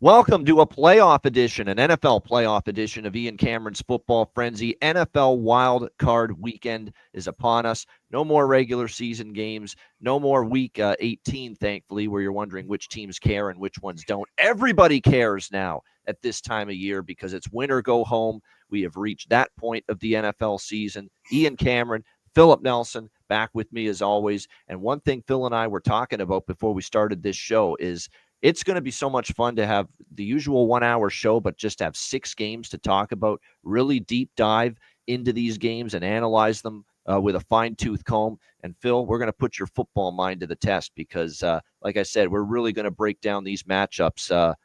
Welcome to a playoff edition, an NFL playoff edition of Ian Cameron's Football Frenzy. NFL Wild Card Weekend is upon us. No more regular season games. No more Week 18, thankfully, where you're wondering which teams care and which ones don't. Everybody cares now at this time of year because it's win or go home. We have reached that point of the NFL season. Ian Cameron, Philip Nelson, back with me as always. And one thing Phil and I were talking about before we started this show is it's going to be so much fun to have the usual 1 hour show, but just have 6 games to talk about, really deep dive into these games and analyze them with a fine tooth comb. And Phil, we're going to put your football mind to the test because, like I said, we're really going to break down these matchups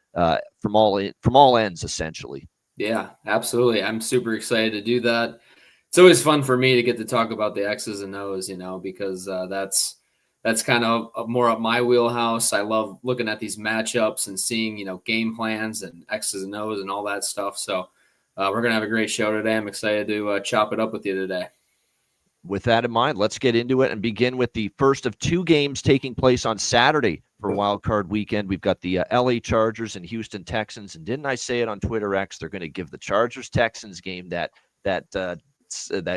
from all ends, essentially. Yeah, absolutely. I'm super excited to do that. It's always fun for me to get to talk about the X's and O's, because that's kind of more up my wheelhouse. I love looking at these matchups and seeing, game plans and X's and O's and all that stuff. So we're going to have a great show today. I'm excited to chop it up with you today. With that in mind, let's get into it and begin with the first of 2 games taking place on Saturday for Wild Card Weekend. We've got the LA Chargers and Houston Texans. And didn't I say it on Twitter X? They're going to give the Chargers-Texans game that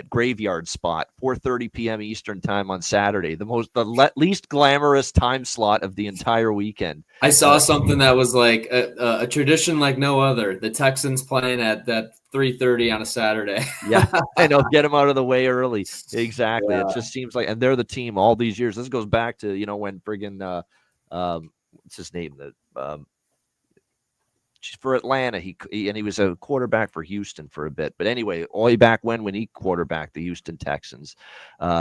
graveyard spot, 4:30 p.m. Eastern time on Saturday, the least glamorous time slot of the entire weekend. I saw something that was like a tradition like no other. The Texans playing at that 3:30 on a Saturday. Yeah, I know. Get them out of the way early. Exactly. Yeah. It just seems like, and they're the team all these years. This goes back to when friggin' what's his name? For Atlanta, he was a quarterback for Houston for a bit. But anyway, all the way back when he quarterbacked the Houston Texans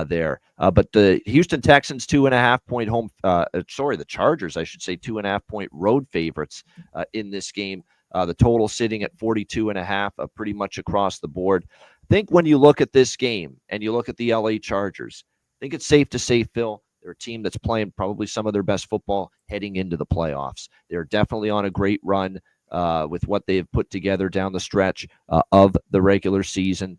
there. But the Houston Texans 2.5 point home. The Chargers, I should say, 2.5 point road favorites in this game. The total sitting at 42.5, pretty much across the board. I think when you look at this game and you look at the LA Chargers, I think it's safe to say, Phil, they're a team that's playing probably some of their best football heading into the playoffs. They're definitely on a great run with what they've put together down the stretch of the regular season.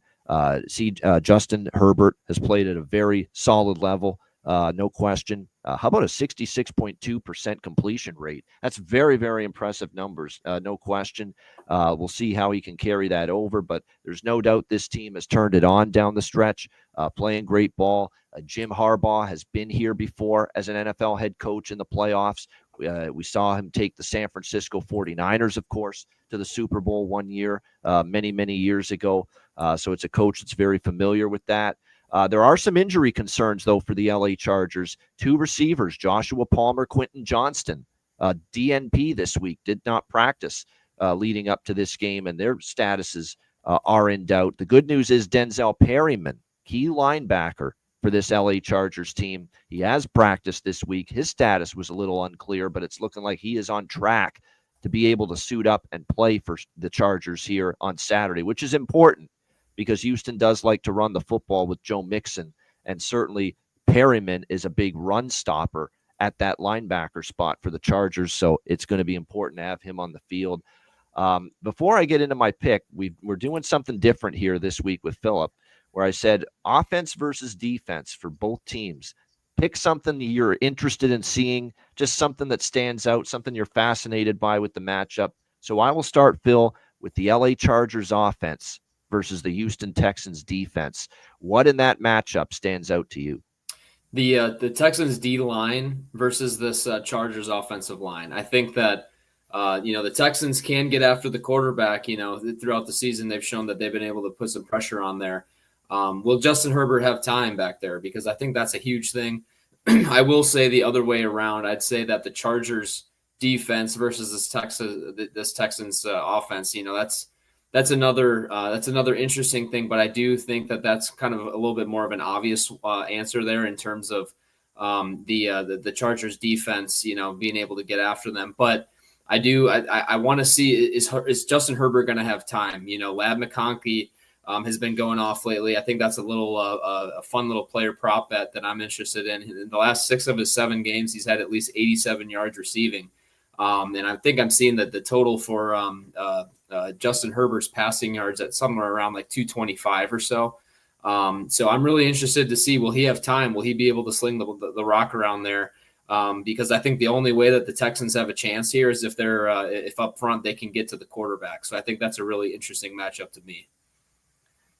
Justin Herbert has played at a very solid level, no question. How about a 66.2% completion rate? That's very, very impressive numbers, no question. We'll see how he can carry that over, but there's no doubt this team has turned it on down the stretch, playing great ball. Jim Harbaugh has been here before as an NFL head coach in the playoffs. We saw him take the San Francisco 49ers, of course, to the Super Bowl one year, many, many years ago. So it's a coach that's very familiar with that. There are some injury concerns, though, for the LA Chargers. 2 receivers, Joshua Palmer, Quentin Johnston, DNP this week, did not practice leading up to this game, and their statuses are in doubt. The good news is Denzel Perryman, key linebacker for this LA Chargers team. He has practiced this week. His status was a little unclear, but it's looking like he is on track to be able to suit up and play for the Chargers here on Saturday, which is important because Houston does like to run the football with Joe Mixon, and certainly Perryman is a big run stopper at that linebacker spot for the Chargers, so it's going to be important to have him on the field. Before I get into my pick, we're doing something different here this week with Philip, where I said offense versus defense for both teams. Pick something you're interested in seeing, just something that stands out, something you're fascinated by with the matchup. So I will start, Phil, with the LA Chargers offense versus the Houston Texans defense. What in that matchup stands out to you? The Texans D line versus this Chargers offensive line. I think that the Texans can get after the quarterback. Throughout the season, they've shown that they've been able to put some pressure on there. Will Justin Herbert have time back there? Because I think that's a huge thing. I will say the other way around. I'd say that the Chargers defense versus this Texans offense, that's another interesting thing. But I do think that that's kind of a little bit more of an obvious answer there in terms of the Chargers defense, being able to get after them. But I want to see is Justin Herbert going to have time? Ladd McConkey has been going off lately. I think that's a fun little player prop bet that I'm interested in. In the last 6 of his 7 games, he's had at least 87 yards receiving. And I think I'm seeing that the total for Justin Herbert's passing yards at somewhere around like 225 or so. So I'm really interested to see, will he have time? Will he be able to sling the rock around there? because I think the only way that the Texans have a chance here is if they're if up front they can get to the quarterback. So I think that's a really interesting matchup to me.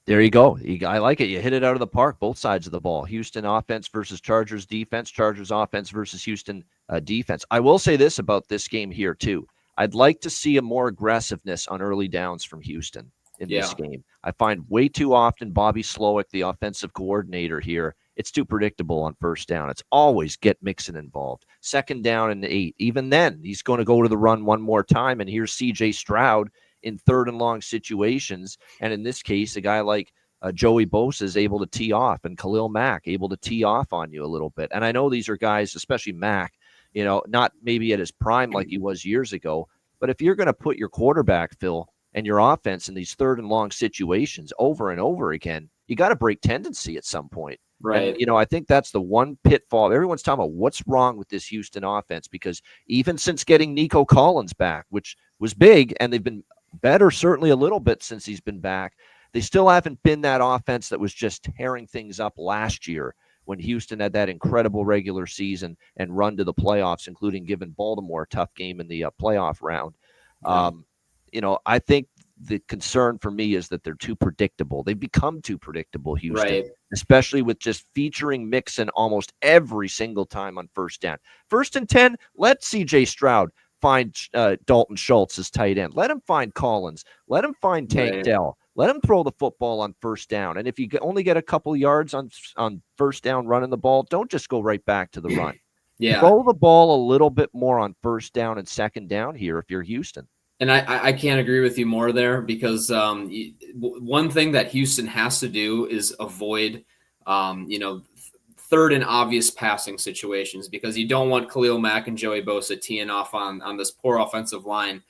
There you go. I like it. You hit it out of the park, both sides of the ball. Houston offense versus Chargers defense, Chargers offense versus Houston defense. I will say this about this game here, too. I'd like to see a more aggressiveness on early downs from Houston in this game. I find way too often Bobby Slowick, the offensive coordinator here, it's too predictable on first down. It's always get Mixon involved. Second down and 8. Even then, he's going to go to the run one more time, and here's C.J. Stroud in third and long situations. And in this case, a guy like Joey Bosa is able to tee off, and Khalil Mack able to tee off on you a little bit. And I know these are guys, especially Mack, not maybe at his prime like he was years ago, but if you're going to put your quarterback, Phil, and your offense in these third and long situations over and over again, you got to break tendency at some point. Right. And, I think that's the one pitfall. Everyone's talking about what's wrong with this Houston offense, because even since getting Nico Collins back, which was big, and they've been better certainly a little bit since he's been back, they still haven't been that offense that was just tearing things up last year when Houston had that incredible regular season and run to the playoffs, including giving Baltimore a tough game in the playoff round. Yeah. I think the concern for me is that they're too predictable. They've become too predictable, Houston, especially with just featuring Mixon almost every single time on first down. 1st and 10, let C.J. Stroud find Dalton Schultz as tight end. Let him find Collins. Let him find Tank Dell. Let him throw the football on first down. And if you only get a couple yards on first down running the ball, don't just go right back to the run. Throw the ball a little bit more on first down and second down here if you're Houston. And I can't agree with you more there, because one thing that Houston has to do is avoid, third and obvious passing situations, because you don't want Khalil Mack and Joey Bosa teeing off on this poor offensive line.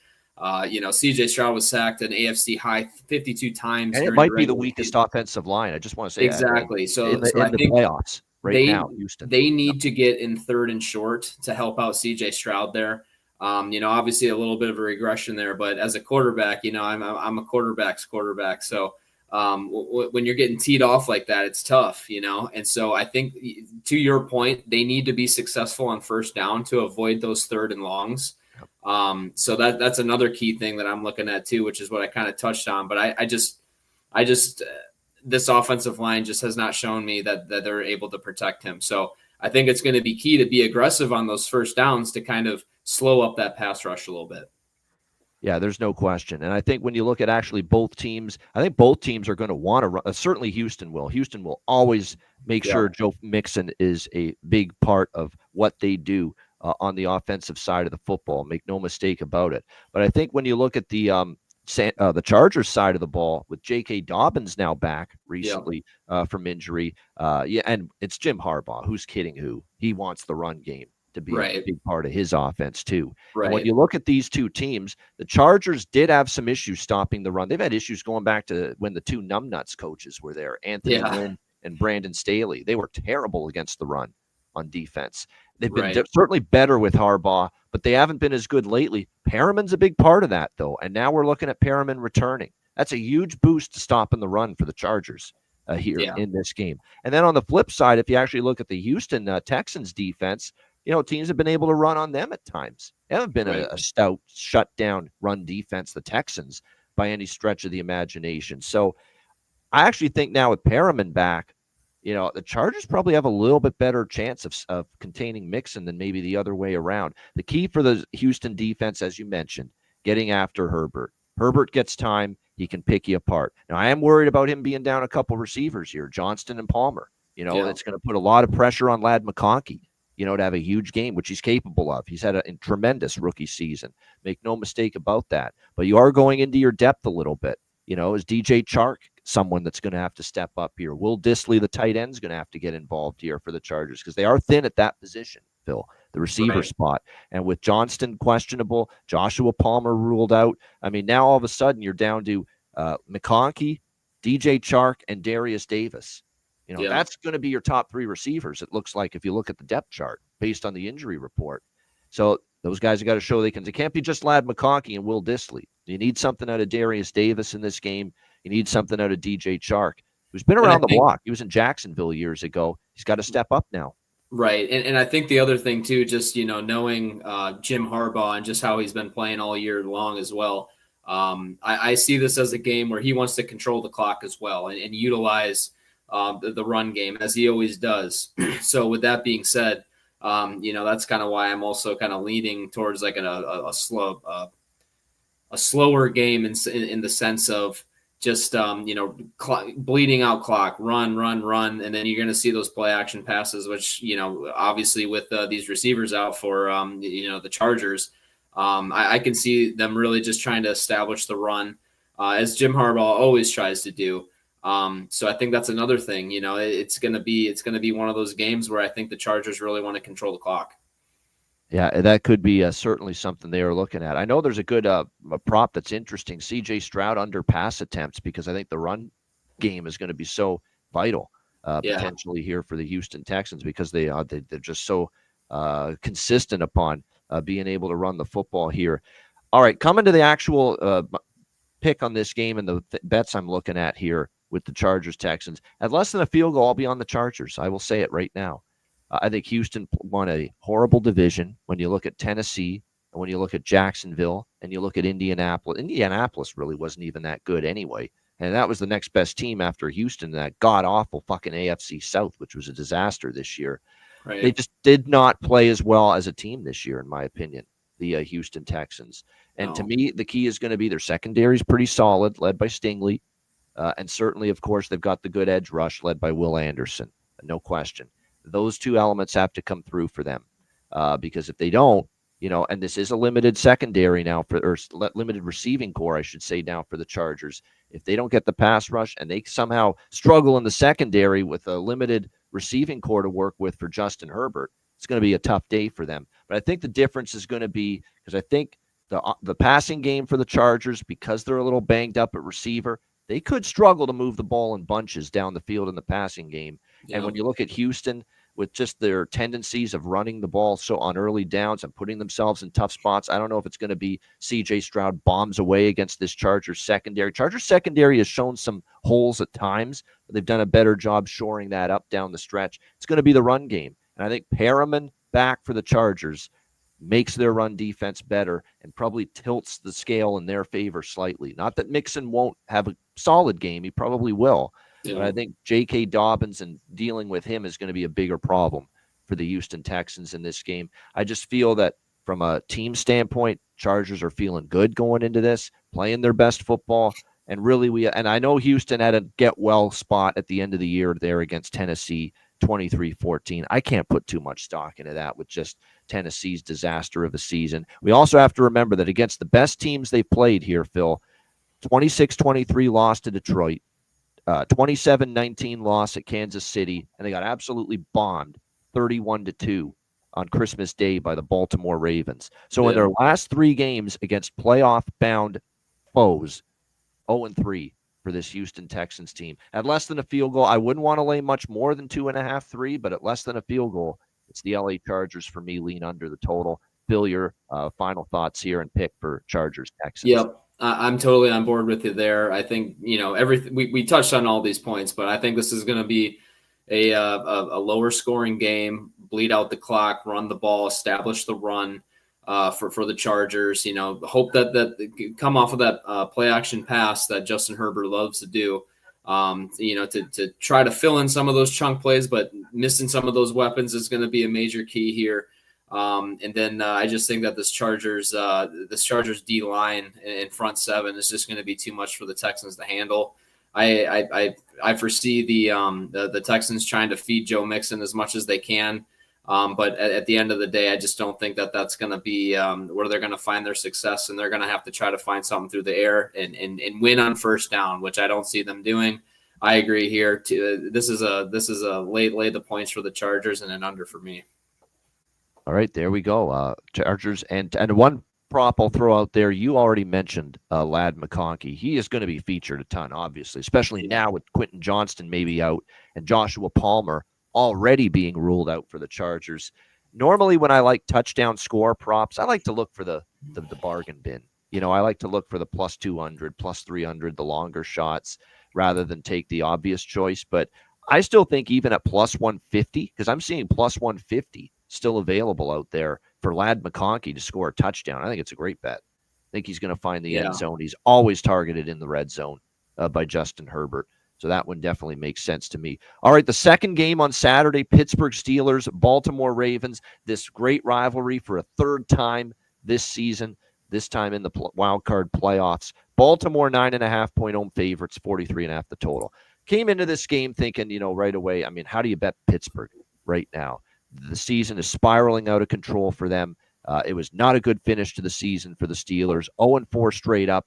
C.J. Stroud was sacked an AFC high 52 times. And it might be the weakest offensive line. I just want to say exactly. That. So in the playoffs now, Houston. They need to get in third and short to help out C.J. Stroud there. Obviously a little bit of a regression there, but as a quarterback, I'm a quarterback's quarterback. So when you're getting teed off like that, it's tough, And so I think, to your point, they need to be successful on first down to avoid those third and longs. So that's another key thing that I'm looking at too, which is what I kind of touched on. But I just this offensive line just has not shown me that they're able to protect him. So I think it's going to be key to be aggressive on those first downs to kind of slow up that pass rush a little bit. Yeah, there's no question. And I think when you look at actually both teams, I think both teams are going to want to run. Certainly Houston will. Houston will always make sure Joe Mixon is a big part of what they do on the offensive side of the football. Make no mistake about it. But I think when you look at the Chargers side of the ball, with J.K. Dobbins now back recently from injury, and it's Jim Harbaugh. Who's kidding who? He wants the run game to be a big part of his offense too. And when you look at these two teams, the Chargers did have some issues stopping the run. They've had issues going back to when the two numbnuts coaches were there, Anthony Lynn and Brandon Staley. They were terrible against the run on defense. They've been certainly better with Harbaugh, but they haven't been as good lately. Perriman's a big part of that, though, and now we're looking at Perriman returning. That's a huge boost to stopping the run for the Chargers here in this game. And then on the flip side, if you actually look at the Houston Texans defense, teams have been able to run on them at times. They haven't been a stout, shut-down run defense, the Texans, by any stretch of the imagination. So I actually think now with Perriman back, the Chargers probably have a little bit better chance of containing Mixon than maybe the other way around. The key for the Houston defense, as you mentioned, getting after Herbert. Herbert gets time. He can pick you apart. Now, I am worried about him being down a couple receivers here, Johnston and Palmer. It's going to put a lot of pressure on Ladd McConkey, to have a huge game, which he's capable of. He's had a tremendous rookie season. Make no mistake about that. But you are going into your depth a little bit. Is DJ Chark someone that's going to have to step up here? Will Dissly, the tight end, is going to have to get involved here for the Chargers, because they are thin at that position, Phil, the receiver spot. And with Johnston questionable, Joshua Palmer ruled out. I mean, now all of a sudden you're down to McConkey, DJ Chark, and Darius Davis. That's going to be your top three receivers, it looks like, if you look at the depth chart based on the injury report. So those guys have got to show they can. It can't be just Ladd McConkey and Will Dissly. You need something out of Darius Davis in this game. You need something out of DJ Chark, who's been around the block. He was in Jacksonville years ago. He's got to step up now. Right. And I think the other thing too, just, knowing Jim Harbaugh and just how he's been playing all year long as well. I see this as a game where he wants to control the clock as well and utilize the run game as he always does. So with that being said, that's kind of why I'm also kind of leaning towards like a slower game in the sense of just bleeding out clock, run, and then you're going to see those play action passes, which obviously with these receivers out for the Chargers, I can see them really just trying to establish the run, as Jim Harbaugh always tries to do. So I think that's another thing. It's going to be one of those games where I think the Chargers really want to control the clock. Yeah, that could be certainly something they are looking at. I know there's a good a prop that's interesting. C.J. Stroud under pass attempts, because I think the run game is going to be so vital potentially here for the Houston Texans, because they're just so consistent upon being able to run the football here. All right, coming to the actual pick on this game and the bets I'm looking at here with the Chargers Texans. At less than a field goal, I'll be on the Chargers. I will say it right now. I think Houston won a horrible division when you look at Tennessee and when you look at Jacksonville and you look at Indianapolis. Indianapolis really wasn't even that good anyway. And that was the next best team after Houston, that god-awful fucking AFC South, which was a disaster this year. Right. They just did not play as well as a team this year, in my opinion, the Houston Texans. And to me, the key is going to be their secondary is pretty solid, led by Stingley. And certainly, of course, they've got the good edge rush led by Will Anderson. No question. Those two elements have to come through for them, because if they don't, and this is a limited secondary now or limited receiving core, I should say, now for the Chargers. If they don't get the pass rush and they somehow struggle in the secondary with a limited receiving core to work with for Justin Herbert, it's going to be a tough day for them. But I think the difference is going to be, because I think the passing game for the Chargers, because they're a little banged up at receiver, they could struggle to move the ball in bunches down the field in the passing game. Yeah. And when you look at Houston, with just their tendencies of running the ball so on early downs and putting themselves in tough spots, I don't know if it's going to be C.J. Stroud bombs away against this Chargers secondary. Chargers secondary has shown some holes at times, but they've done a better job shoring that up down the stretch. It's going to be the run game. And I think Perriman back for the Chargers makes their run defense better and probably tilts the scale in their favor slightly. Not that Mixon won't have a solid game. He probably will. Yeah. But I think J.K. Dobbins and dealing with him is going to be a bigger problem for the Houston Texans in this game. I just feel that from a team standpoint, Chargers are feeling good going into this, playing their best football. And really, and I know Houston had a get-well spot at the end of the year there against Tennessee, 23-14. I can't put too much stock into that with just Tennessee's disaster of a season. We also have to remember that against the best teams they've played here, Phil, 26-23 loss to Detroit, 27-19 loss at Kansas City, and they got absolutely bombed 31-2 on Christmas Day by the Baltimore Ravens. So in their last three games against playoff-bound foes, 0-3 for this Houston Texans team. At less than a field goal, I wouldn't want to lay much more than 2.5, 3, but at less than a field goal, it's the LA Chargers for me, lean under the total. Phil, your final thoughts here and pick for Chargers Texans. Yep. I'm totally on board with you there. I think, everything we touched on all these points, but I think this is going to be a lower scoring game, bleed out the clock, run the ball, establish the run for the Chargers. Hope that come off of that play action pass that Justin Herbert loves to do. To try to fill in some of those chunk plays, but missing some of those weapons is going to be a major key here. And then I just think that this Chargers D line in front seven is just going to be too much for the Texans to handle. I foresee the Texans trying to feed Joe Mixon as much as they can. But at the end of the day, I just don't think that that's going to be where they're going to find their success, and they're going to have to try to find something through the air and win on first down, which I don't see them doing. I agree here. This is a lay the points for the Chargers and an under for me. All right, there we go. Chargers and one prop I'll throw out there. You already mentioned Ladd McConkey. He is going to be featured a ton, obviously, especially now with Quentin Johnston maybe out and Joshua Palmer already being ruled out for the Chargers. Normally, when I like touchdown score props, I like to look for the bargain bin. I like to look for the plus 200, plus 300, the longer shots, rather than take the obvious choice. But I still think even at plus 150, because I'm seeing plus 150 still available out there for Ladd McConkey to score a touchdown. I think it's a great bet. I think he's going to find the end zone. He's always targeted in the red zone by Justin Herbert. So that one definitely makes sense to me. All right, the second game on Saturday, Pittsburgh Steelers, Baltimore Ravens. This great rivalry for a third time this season, this time in the wild card playoffs. Baltimore 9.5-point home favorites, 43.5 the total. Came into this game thinking, right away, I mean, how do you bet Pittsburgh right now? The season is spiraling out of control for them. It was not a good finish to the season for the Steelers. 0-4 straight up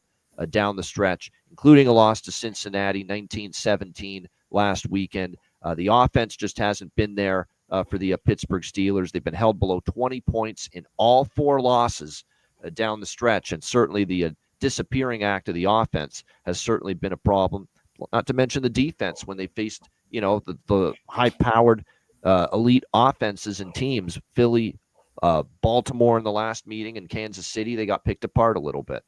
down the stretch, including a loss to Cincinnati, 19-17 last weekend. The offense just hasn't been there for the Pittsburgh Steelers. They've been held below 20 points in all 4 losses down the stretch, and certainly the disappearing act of the offense has certainly been a problem. Not to mention the defense when they faced, the high-powered elite offenses and teams. Philly, Baltimore in the last meeting, and Kansas City, they got picked apart a little bit.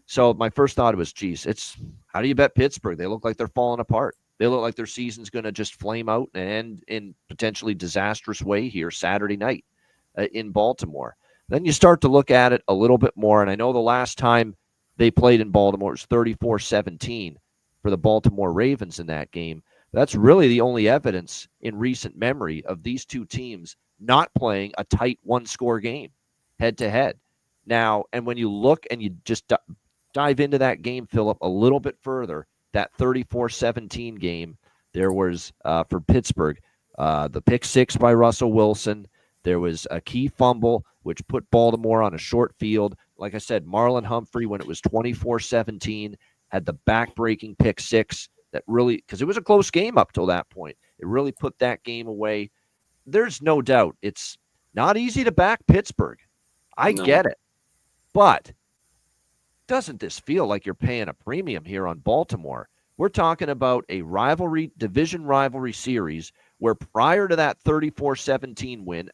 So my first thought was, geez, it's how do you bet Pittsburgh? They look like they're falling apart. They look like their season's going to just flame out and end in potentially disastrous way here Saturday night in Baltimore. Then you start to look at it a little bit more, and I know the last time they played in Baltimore was 34-17 for the Baltimore Ravens in that game. That's really the only evidence in recent memory of these two teams not playing a tight one-score game head-to-head. Now, and when you look and you just dive into that game, Philip, a little bit further, that 34-17 game, there was, for Pittsburgh, the pick six by Russell Wilson. There was a key fumble, which put Baltimore on a short field. Like I said, Marlon Humphrey, when it was 24-17, had the back-breaking pick six that really, because it was a close game up till that point, it really put that game away. There's no doubt it's not easy to back Pittsburgh. I get it. But doesn't this feel like you're paying a premium here on Baltimore? We're talking about a division rivalry series where prior to that 34-17 win,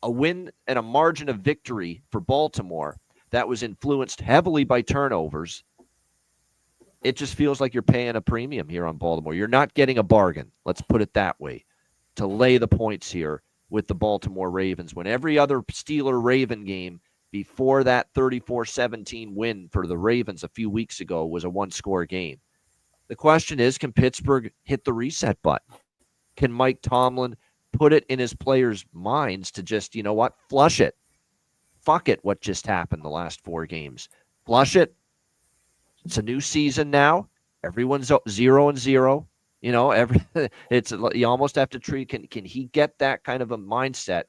a win and a margin of victory for Baltimore that was influenced heavily by turnovers, it just feels like you're paying a premium here on Baltimore. You're not getting a bargain, let's put it that way, to lay the points here with the Baltimore Ravens when every other Steeler-Raven game before that 34-17 win for the Ravens a few weeks ago was a one-score game. The question is, can Pittsburgh hit the reset button? Can Mike Tomlin put it in his players' minds to just, flush it? Fuck it, what just happened the last 4 games. Flush it. It's a new season now. Everyone's 0-0. You almost have to treat. Can he get that kind of a mindset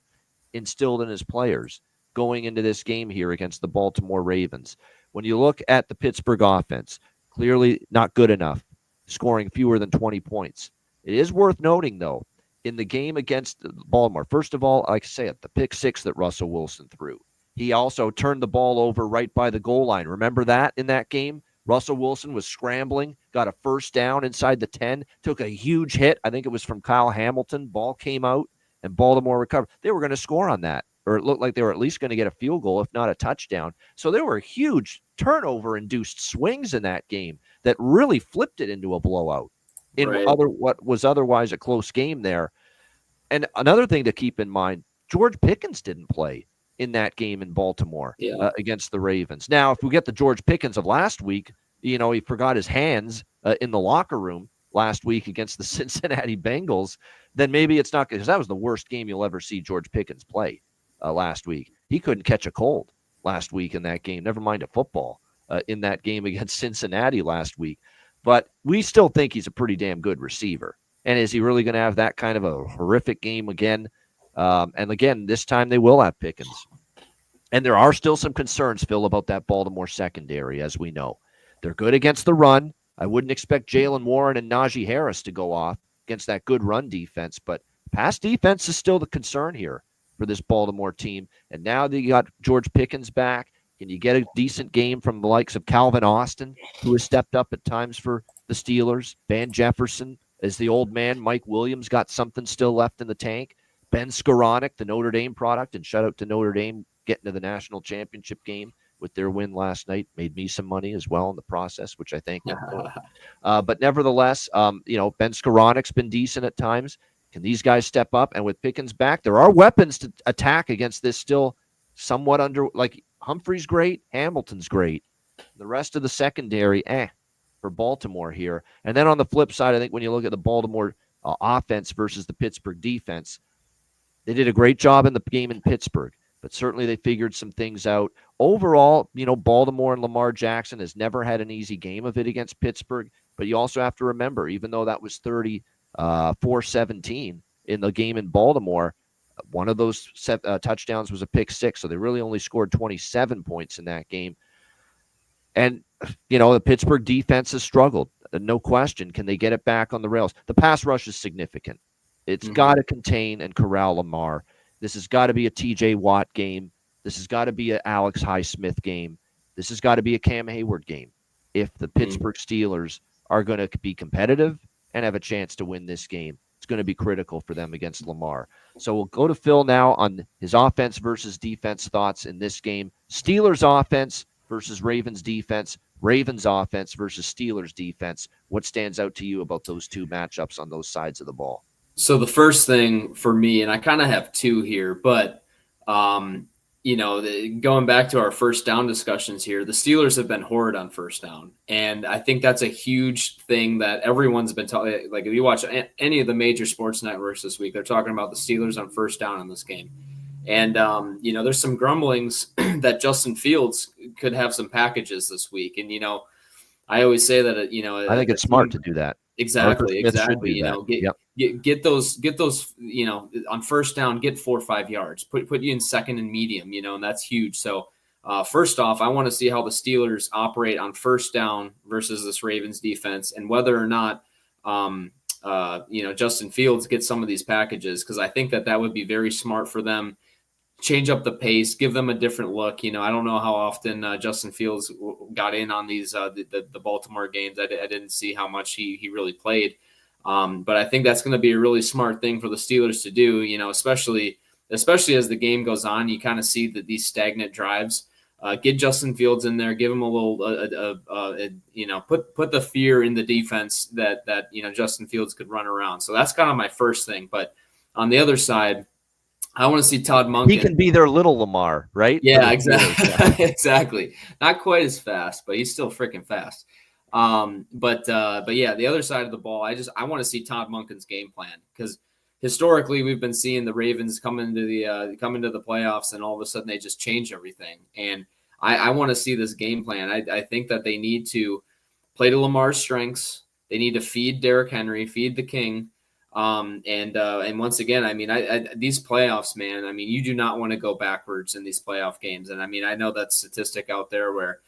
instilled in his players going into this game here against the Baltimore Ravens? When you look at the Pittsburgh offense, clearly not good enough, scoring fewer than 20 points. It is worth noting, though, in the game against Baltimore, first of all, like I say, the pick six that Russell Wilson threw. He also turned the ball over right by the goal line. Remember that in that game? Russell Wilson was scrambling, got a first down inside the 10, took a huge hit. I think it was from Kyle Hamilton. Ball came out, and Baltimore recovered. They were going to score on that, or it looked like they were at least going to get a field goal, if not a touchdown. So there were huge turnover-induced swings in that game that really flipped it into a blowout in what was otherwise a close game there. And another thing to keep in mind, George Pickens didn't play in that game in Baltimore against the Ravens. Now, if we get the George Pickens of last week, he forgot his hands in the locker room last week against the Cincinnati Bengals, then maybe it's not, because that was the worst game you'll ever see George Pickens play last week. He couldn't catch a cold last week in that game, never mind a football in that game against Cincinnati last week. But we still think he's a pretty damn good receiver. And is he really going to have that kind of a horrific game again? And again, this time they will have Pickens. And there are still some concerns, Phil, about that Baltimore secondary, as we know. They're good against the run. I wouldn't expect Jaylen Warren and Najee Harris to go off against that good run defense, but pass defense is still the concern here for this Baltimore team. And now that you got George Pickens back, can you get a decent game from the likes of Calvin Austin, who has stepped up at times for the Steelers? Van Jefferson, as the old man, Mike Williams got something still left in the tank. Ben Skoranek, the Notre Dame product, and shout out to Notre Dame getting to the national championship game with their win last night. Made me some money as well in the process, which I thank them for. But nevertheless, Ben Skoronek's been decent at times. Can these guys step up? And with Pickens back, there are weapons to attack against this still somewhat under, like Humphrey's great, Hamilton's great. The rest of the secondary, for Baltimore here. And then on the flip side, I think when you look at the Baltimore offense versus the Pittsburgh defense, they did a great job in the game in Pittsburgh, but certainly they figured some things out. Overall, Baltimore and Lamar Jackson has never had an easy game of it against Pittsburgh, but you also have to remember, even though that was 34-17 in the game in Baltimore, one of those touchdowns was a pick six, so they really only scored 27 points in that game. And, the Pittsburgh defense has struggled, no question. Can they get it back on the rails? The pass rush is significant. It's got to contain and corral Lamar. This has got to be a TJ Watt game. This has got to be an Alex Highsmith game. This has got to be a Cam Hayward game. If the Pittsburgh Steelers are going to be competitive and have a chance to win this game, it's going to be critical for them against Lamar. So we'll go to Phil now on his offense versus defense thoughts in this game. Steelers offense versus Ravens defense. Ravens offense versus Steelers defense. What stands out to you about those two matchups on those sides of the ball? So the first thing for me, and I kind of have two here, but going back to our first down discussions here, the Steelers have been horrid on first down, and I think that's a huge thing that everyone's been talking. Like if you watch any of the major sports networks this week, they're talking about the Steelers on first down in this game, and there's some grumblings that Justin Fields could have some packages this week, and I always say that I think it's smart to do that. Exactly. Get those, on first down, get 4 or 5 yards, put you in second and medium, and that's huge. So first off, I want to see how the Steelers operate on first down versus this Ravens defense, and whether or not, Justin Fields gets some of these packages, because I think that would be very smart for them. Change up the pace, give them a different look. I don't know how often Justin Fields got in on these the Baltimore games. I didn't see how much he really played, but I think that's going to be a really smart thing for the Steelers to do. Especially as the game goes on, you kind of see that these stagnant drives. Get Justin Fields in there, give him a little, put the fear in the defense that Justin Fields could run around. So that's kind of my first thing. But on the other side, I want to see Todd Monken. He can be their little Lamar, right? Yeah, exactly. Exactly. Not quite as fast, but he's still freaking fast. But yeah, the other side of the ball, I want to see Todd Monken's game plan, because historically we've been seeing the Ravens come into the playoffs, and all of a sudden they just change everything. And I want to see this game plan. I think that they need to play to Lamar's strengths. They need to feed Derrick Henry, feed the King. And once again, these playoffs, man, you do not want to go backwards in these playoff games. And I know that statistic out there where,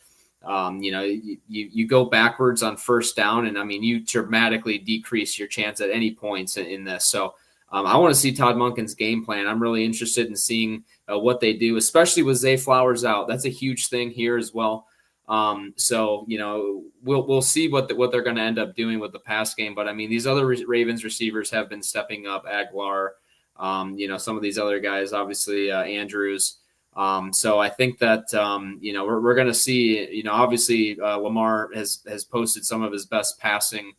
you go backwards on first down, and you dramatically decrease your chance at any points in this. So, I want to see Todd Monken's game plan. I'm really interested in seeing what they do, especially with Zay Flowers out. That's a huge thing here as well. So we'll see what they're going to end up doing with the pass game. But these other Ravens receivers have been stepping up. Aguilar, some of these other guys, obviously Andrews. So I think that we're going to see. Obviously Lamar has posted some of his best passing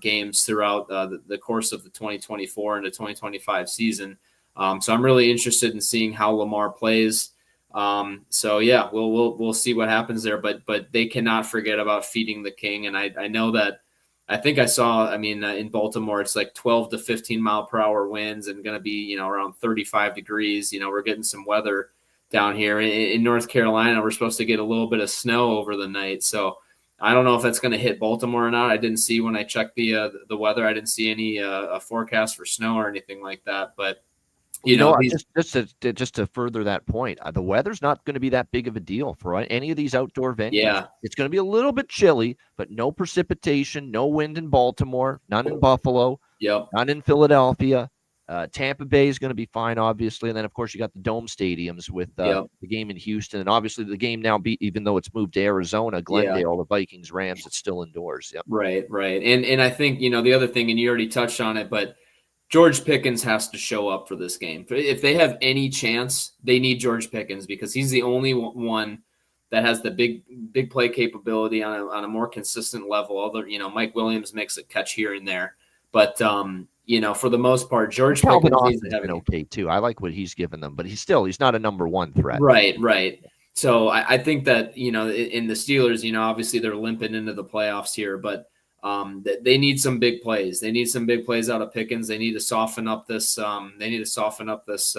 games throughout the course of the 2024 and the 2025 season. So I'm really interested in seeing how Lamar plays. So yeah, we'll see what happens there, but they cannot forget about feeding the King. And I know that, I think I saw, in Baltimore, it's like 12 to 15 mile per hour winds and going to be, around 35 degrees. We're getting some weather down here in North Carolina. We're supposed to get a little bit of snow over the night. So I don't know if that's going to hit Baltimore or not. I didn't see, when I checked the weather, I didn't see any forecast for snow or anything like that, but just to further that point, the weather's not going to be that big of a deal for any of these outdoor venues. Yeah. It's going to be a little bit chilly, but no precipitation, no wind in Baltimore, none in Buffalo, none in Philadelphia. Tampa Bay is going to be fine, obviously. And then, of course, you got the dome stadiums with the game in Houston. And obviously the game now, even though it's moved to Arizona, Glendale, the Vikings, Rams, it's still indoors. Yep. Right. And I think, the other thing, and you already touched on it, but George Pickens has to show up for this game. If they have any chance, they need George Pickens, because he's the only one that has the big play capability on a more consistent level. Although, Mike Williams makes a catch here and there, but for the most part, George Calvin Pickens needs to Austin's have been a okay too. I like what he's given them, but he's not a number one threat. right. So I think that in the Steelers, obviously they're limping into the playoffs here, but they need some big plays. They need some big plays out of Pickens. They need to soften up this. They need to soften up this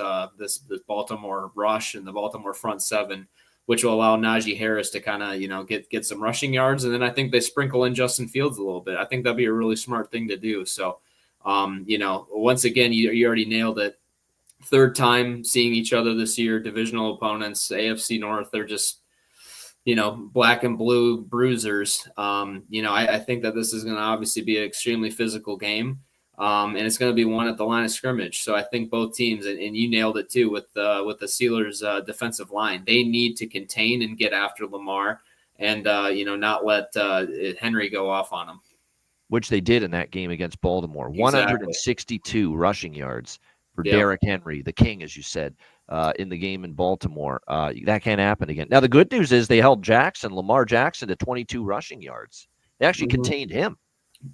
Baltimore rush and the Baltimore front seven, which will allow Najee Harris to kind of get some rushing yards, and then I think they sprinkle in Justin Fields a little bit. I think that'd be a really smart thing to do. So, once again, you already nailed it. Third time seeing each other this year, divisional opponents, AFC North. They're just black and blue bruisers. I think that this is going to obviously be an extremely physical game, and it's going to be one at the line of scrimmage. So I think both teams, and you nailed it too with the Steelers' defensive line. They need to contain and get after Lamar, and not let Henry go off on him, which they did in that game against Baltimore. Exactly. 162 rushing yards for Derrick Henry, the king, as you said. In the game in Baltimore. That can't happen again. Now, the good news is they held Lamar Jackson to 22 rushing yards. They actually contained him.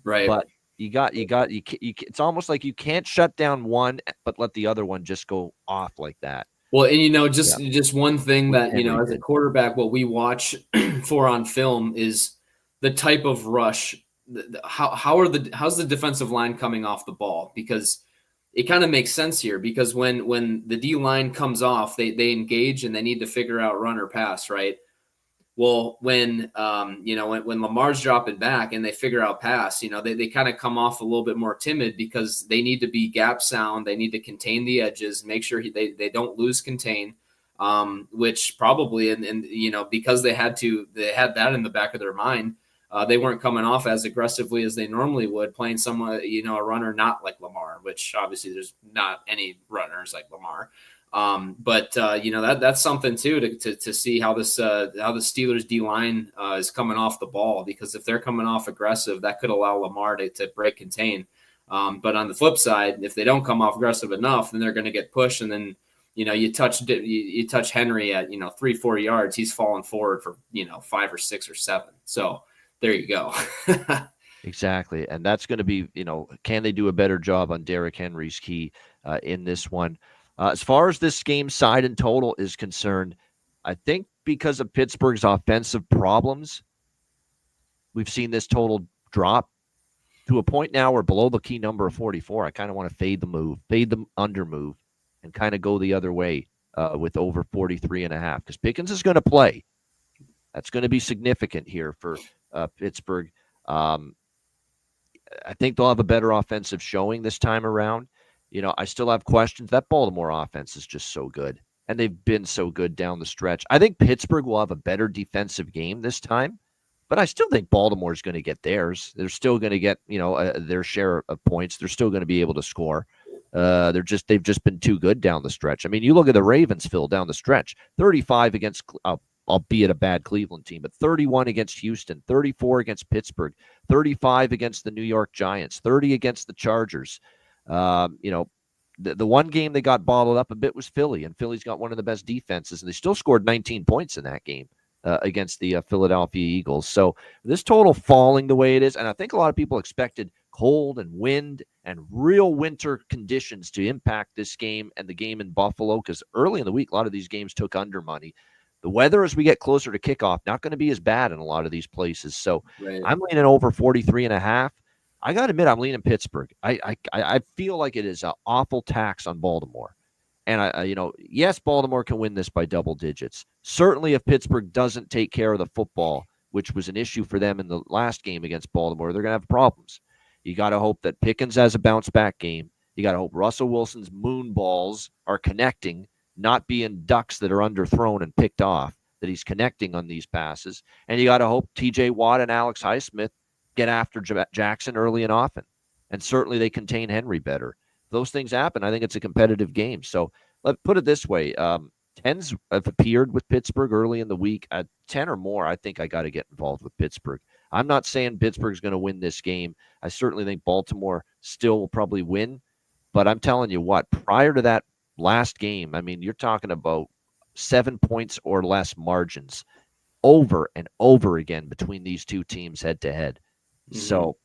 Right. But it's almost like you can't shut down one, but let the other one just go off like that. Well, and just one thing that, as a quarterback, what we watch for on film is the type of rush. How's the defensive line coming off the ball? Because it kind of makes sense here, because when the D line comes off, they engage and they need to figure out run or pass, right? Well, when Lamar's dropping back and they figure out pass, they kind of come off a little bit more timid because they need to be gap sound. They need to contain the edges, make sure they don't lose contain, which probably, and because they had that in the back of their mind. They weren't coming off as aggressively as they normally would, playing someone, a runner not like Lamar, which obviously there's not any runners like Lamar. But that's something too to see how the Steelers D line is coming off the ball, because if they're coming off aggressive, that could allow Lamar to break contain. But on the flip side, if they don't come off aggressive enough, then they're going to get pushed, and then you touch Henry at 3-4 yards, he's falling forward for 5 or 6 or 7. So there you go. Exactly. And that's going to be, can they do a better job on Derrick Henry's key in this one? As far as this game side and total is concerned, I think because of Pittsburgh's offensive problems, we've seen this total drop to a point now where below the key number of 44. I kind of want to fade the under move, and kind of go the other way with over 43.5, because Pickens is going to play. That's going to be significant here for Pittsburgh. I think they'll have a better offensive showing this time around. I still have questions. That Baltimore offense is just so good, and they've been so good down the stretch. I think Pittsburgh will have a better defensive game this time, but I still think Baltimore is going to get theirs. They're still going to get their share of points. They're still going to be able to score. They've just been too good down the stretch. I mean, you look at the Ravens, Phil, down the stretch, 35 against albeit a bad Cleveland team, but 31 against Houston, 34 against Pittsburgh, 35 against the New York Giants, 30 against the Chargers. The one game they got bottled up a bit was Philly, and Philly's got one of the best defenses, and they still scored 19 points in that game against the Philadelphia Eagles. So this total falling the way it is, and I think a lot of people expected cold and wind and real winter conditions to impact this game and the game in Buffalo, because early in the week, a lot of these games took under money. The weather, as we get closer to kickoff, not going to be as bad in a lot of these places. So right. I'm leaning over 43.5. I got to admit, I'm leaning Pittsburgh. I feel like it is an awful tax on Baltimore. And, yes, Baltimore can win this by double digits. Certainly if Pittsburgh doesn't take care of the football, which was an issue for them in the last game against Baltimore, they're going to have problems. You got to hope that Pickens has a bounce-back game. You got to hope Russell Wilson's moon balls are connecting, not being ducks that are underthrown and picked off, that he's connecting on these passes. And you got to hope TJ Watt and Alex Highsmith get after Jackson early and often. And certainly they contain Henry better. If those things happen, I think it's a competitive game. So let's put it this way. 10s have appeared with Pittsburgh early in the week. At 10 or more, I think I got to get involved with Pittsburgh. I'm not saying Pittsburgh's going to win this game. I certainly think Baltimore still will probably win. But I'm telling you what, prior to that last game, I mean, you're talking about 7 points or less margins. over and over again between these two teams head to head. Mm-hmm. So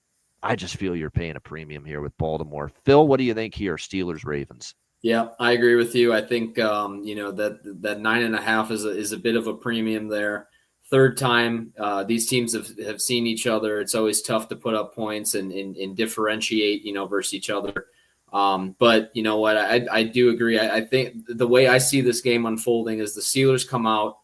I just feel you're paying a premium here with Baltimore. Phil, what do you think here? Steelers, Ravens. Yeah, I agree with you. I think that 9.5 is a bit of a premium there. Third time these teams have seen each other. It's always tough to put up points and differentiate, versus each other. But you know what? I do agree. I think the way I see this game unfolding is the Steelers come out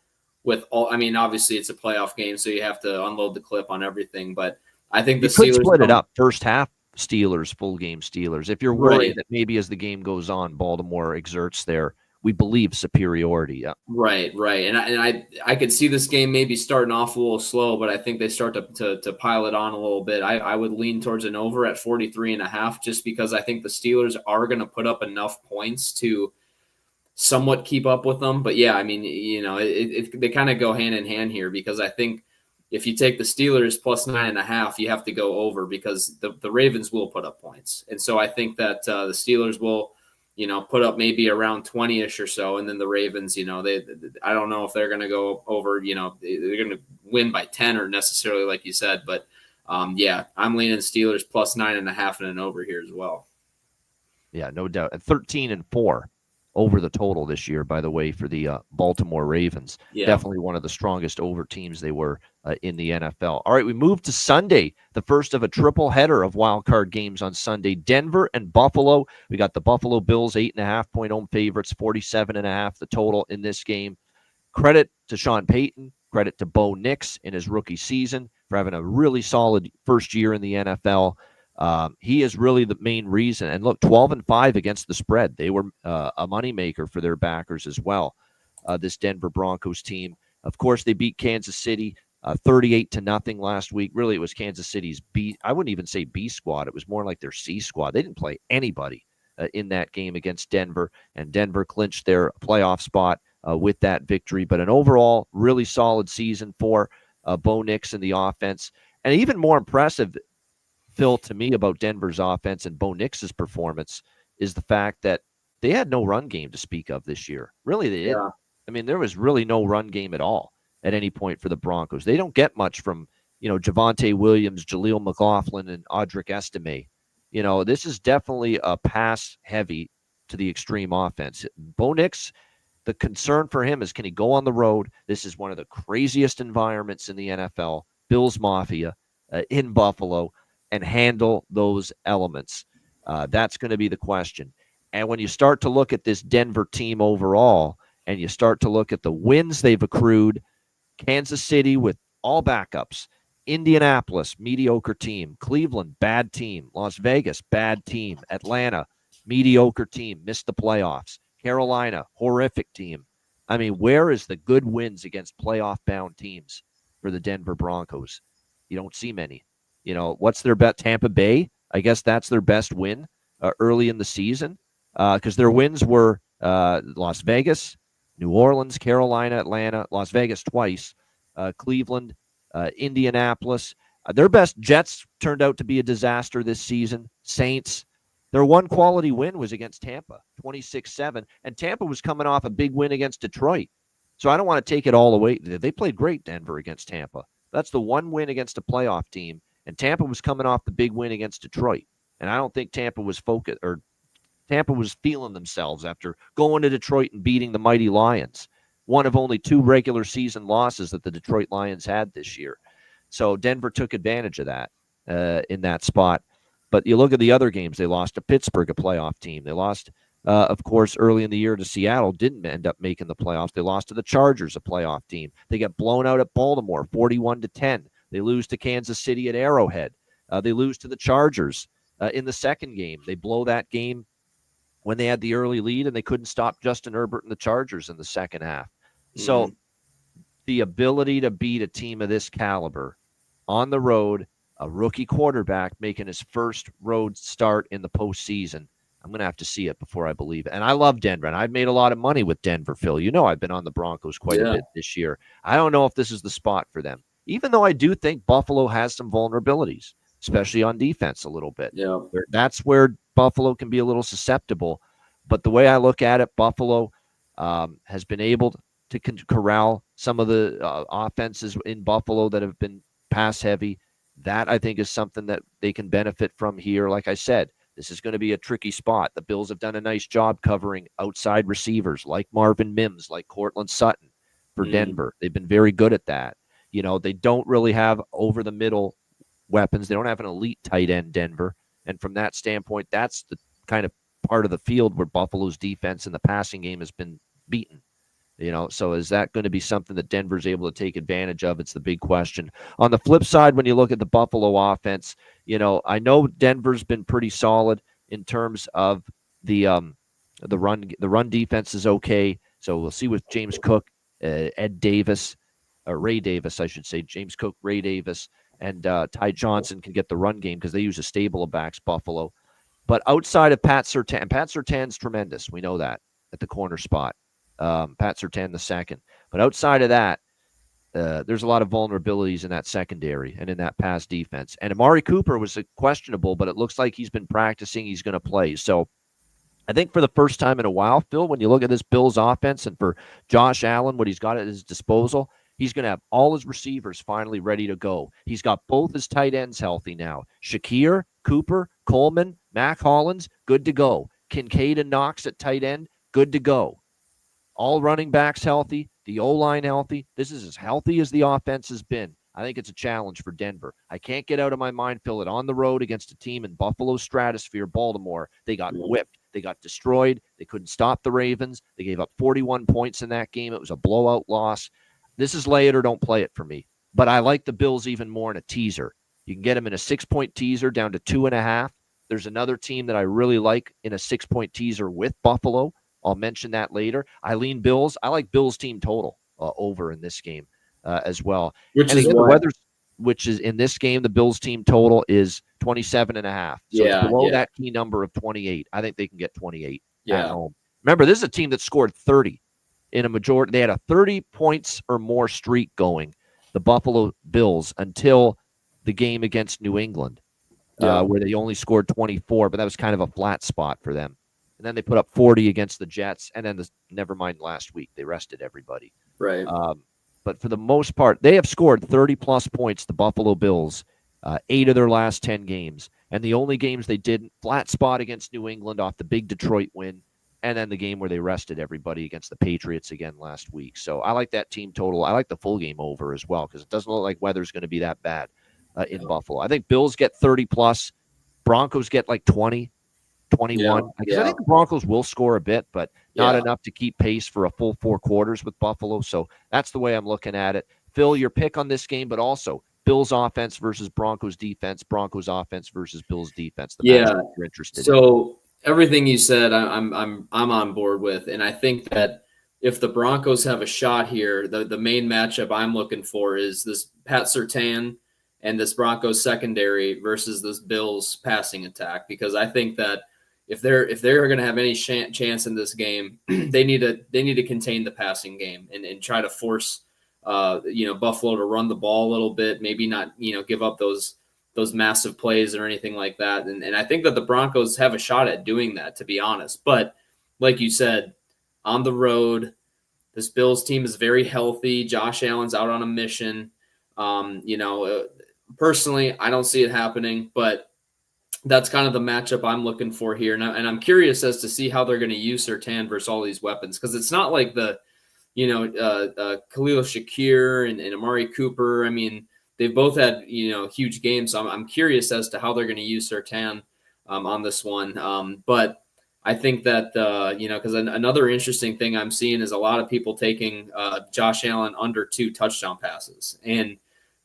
with all. I mean, obviously it's a playoff game, so you have to unload the clip on everything. But I think the You could Steelers split it up. First half Steelers, full game Steelers. If you're worried that maybe as the game goes on, Baltimore exerts their, we believe, superiority. Yeah. Right. And I could see this game maybe starting off a little slow, but I think they start to pile it on a little bit. I would lean towards an over at 43.5, just because I think the Steelers are going to put up enough points to somewhat keep up with them. But yeah, I mean, they kind of go hand in hand here, because I think if you take the Steelers plus 9.5, you have to go over, because the Ravens will put up points. And so I think that the Steelers will, put up maybe around 20-ish or so. And then the Ravens, I don't know if they're going to go over, they're going to win by 10 or necessarily like you said. But yeah, I'm leaning Steelers plus 9.5 and an over here as well. Yeah, no doubt. At 13-4 over the total this year, by the way, for the Baltimore Ravens. Yeah. Definitely one of the strongest over teams they were in the NFL. All right, we move to Sunday, the first of a triple header of wild card games on Sunday. Denver and Buffalo. We got the Buffalo Bills 8.5-point home favorites, 47.5 the total in this game. Credit to Sean Payton, credit to Bo Nix in his rookie season for having a really solid first year in the NFL. He is really the main reason. And look, 12-5 against the spread. They were a moneymaker for their backers as well. This Denver Broncos team. Of course, they beat Kansas City 38-0 last week. Really, it was Kansas City's B. I wouldn't even say B squad. It was more like their C squad. They didn't play anybody in that game against Denver, and Denver clinched their playoff spot with that victory. But an overall really solid season for Bo Nix and the offense. And even more impressive, Phil, to me, about Denver's offense and Bo Nix's performance is the fact that they had no run game to speak of this year. Really, they didn't. Yeah. I mean, there was really no run game at all at any point for the Broncos. They don't get much from, Javonte Williams, Jaleel McLaughlin, and Audric Estime. This is definitely a pass heavy to the extreme offense. Bo Nix, the concern for him is, can he go on the road? This is one of the craziest environments in the NFL, Bills Mafia in Buffalo, and handle those elements. That's going to be the question. And when you start to look at this Denver team overall, and you start to look at the wins they've accrued, Kansas City with all backups, Indianapolis, mediocre team, Cleveland, bad team, Las Vegas, bad team, Atlanta, mediocre team, missed the playoffs, Carolina, horrific team. I mean, where is the good wins against playoff-bound teams for the Denver Broncos? You don't see many. What's their bet? Tampa Bay? I guess that's their best win early in the season, because their wins were Las Vegas, New Orleans, Carolina, Atlanta, Las Vegas twice, Cleveland, Indianapolis. Their best, Jets, turned out to be a disaster this season. Saints. Their one quality win was against Tampa, 26-7, and Tampa was coming off a big win against Detroit. So I don't want to take it all away. They played great, Denver, against Tampa. That's the one win against a playoff team. And Tampa was coming off the big win against Detroit. And I don't think Tampa was focused, or Tampa was feeling themselves after going to Detroit and beating the mighty Lions. One of only 2 regular season losses that the Detroit Lions had this year. So Denver took advantage of that in that spot. But you look at the other games. They lost to Pittsburgh, a playoff team. They lost, of course, early in the year to Seattle. Didn't end up making the playoffs. They lost to the Chargers, a playoff team. They got blown out at Baltimore, 41-10. They lose to Kansas City at Arrowhead. They lose to the Chargers in the second game. They blow that game when they had the early lead, and they couldn't stop Justin Herbert and the Chargers in the second half. Mm-hmm. So the ability to beat a team of this caliber on the road, a rookie quarterback making his first road start in the postseason, I'm going to have to see it before I believe it. And I love Denver, and I've made a lot of money with Denver, Phil. I've been on the Broncos quite a bit this year. I don't know if this is the spot for them. Even though I do think Buffalo has some vulnerabilities, especially on defense a little bit. Yeah. That's where Buffalo can be a little susceptible. But the way I look at it, Buffalo has been able to corral some of the offenses in Buffalo that have been pass heavy. That I think is something that they can benefit from here. Like I said, this is going to be a tricky spot. The Bills have done a nice job covering outside receivers like Marvin Mims, like Cortland Sutton for Denver. They've been very good at that. You know, they don't really have over the middle weapons. They don't have an elite tight end, Denver. And from that standpoint, that's the kind of part of the field where Buffalo's defense in the passing game has been beaten. You know, so is that going to be something that Denver's able to take advantage of? It's the big question. On the flip side, when you look at the Buffalo offense, you know, I know Denver's been pretty solid in terms of the run. The run defense is okay. So we'll see with James Cook, Ed Davis, Ray Davis, I should say, James Cook, Ray Davis, and Ty Johnson can get the run game because they use a stable of backs, Buffalo. But outside of Pat Surtain's tremendous. We know that at the corner spot. Pat Surtain the second. But outside of that, there's a lot of vulnerabilities in that secondary and in that pass defense. And Amari Cooper was questionable, but it looks like he's been practicing. He's going to play. So I think for the first time in a while, Phil, when you look at this Bills offense and for Josh Allen, what he's got at his disposal, he's going to have all his receivers finally ready to go. He's got both his tight ends healthy now. Shakir, Cooper, Coleman, Mac Hollins, good to go. Kincaid and Knox at tight end, good to go. All running backs healthy, the O-line healthy. This is as healthy as the offense has been. I think it's a challenge for Denver. I can't get out of my mind, Phil, that on the road against a team in Buffalo's stratosphere, Baltimore, they got whipped. They got destroyed. They couldn't stop the Ravens. They gave up 41 points in that game. It was a blowout loss. This is lay it or don't play it for me. But I like the Bills even more in a teaser. You can get them in a 6-point teaser down to 2.5. There's another team that I really like in a 6-point teaser with Buffalo. I'll mention that later. I lean Bills. I like Bills team total over in this game as well. Which is in this game, the Bills team total is 27.5. So it's below that key number of 28. I think they can get 28 at home. Remember, this is a team that scored 30 in a majority. They had a 30 points or more streak going, the Buffalo Bills, until the game against New England, where they only scored 24, but that was kind of a flat spot for them. And then they put up 40 against the Jets, and then never mind last week. They rested everybody. Right. But for the most part, they have scored 30-plus points, the Buffalo Bills, 8 of their last 10 games. And the only games they didn't, flat spot against New England off the big Detroit win, and then the game where they rested everybody against the Patriots again last week. So I like that team total. I like the full game over as well because it doesn't look like weather's going to be that bad in Buffalo. I think Bills get 30-plus. Broncos get like 20. 21. I think the Broncos will score a bit, but not enough to keep pace for a full 4 quarters with Buffalo. So that's the way I'm looking at it. Phil, your pick on this game, but also Bills offense versus Broncos defense, Broncos offense versus Bills defense. You're interested in. Everything you said, I'm on board with, and I think that if the Broncos have a shot here, the main matchup I'm looking for is this Pat Surtain and this Broncos secondary versus this Bills passing attack, because I think that if they're going to have any chance in this game, they need to contain the passing game and try to force Buffalo to run the ball a little bit, maybe not give up those massive plays or anything like that. And I think that the Broncos have a shot at doing that, to be honest. But like you said, on the road, this Bills team is very healthy. Josh Allen's out on a mission. Personally, I don't see it happening, but that's kind of the matchup I'm looking for here. And I'm curious as to see how they're going to use Surtain versus all these weapons, because it's not like Khalil Shakir and Amari Cooper. I mean, they've both had, huge games. So I'm curious as to how they're going to use Surtain on this one. But I think that, because another interesting thing I'm seeing is a lot of people taking Josh Allen under 2 touchdown passes. And,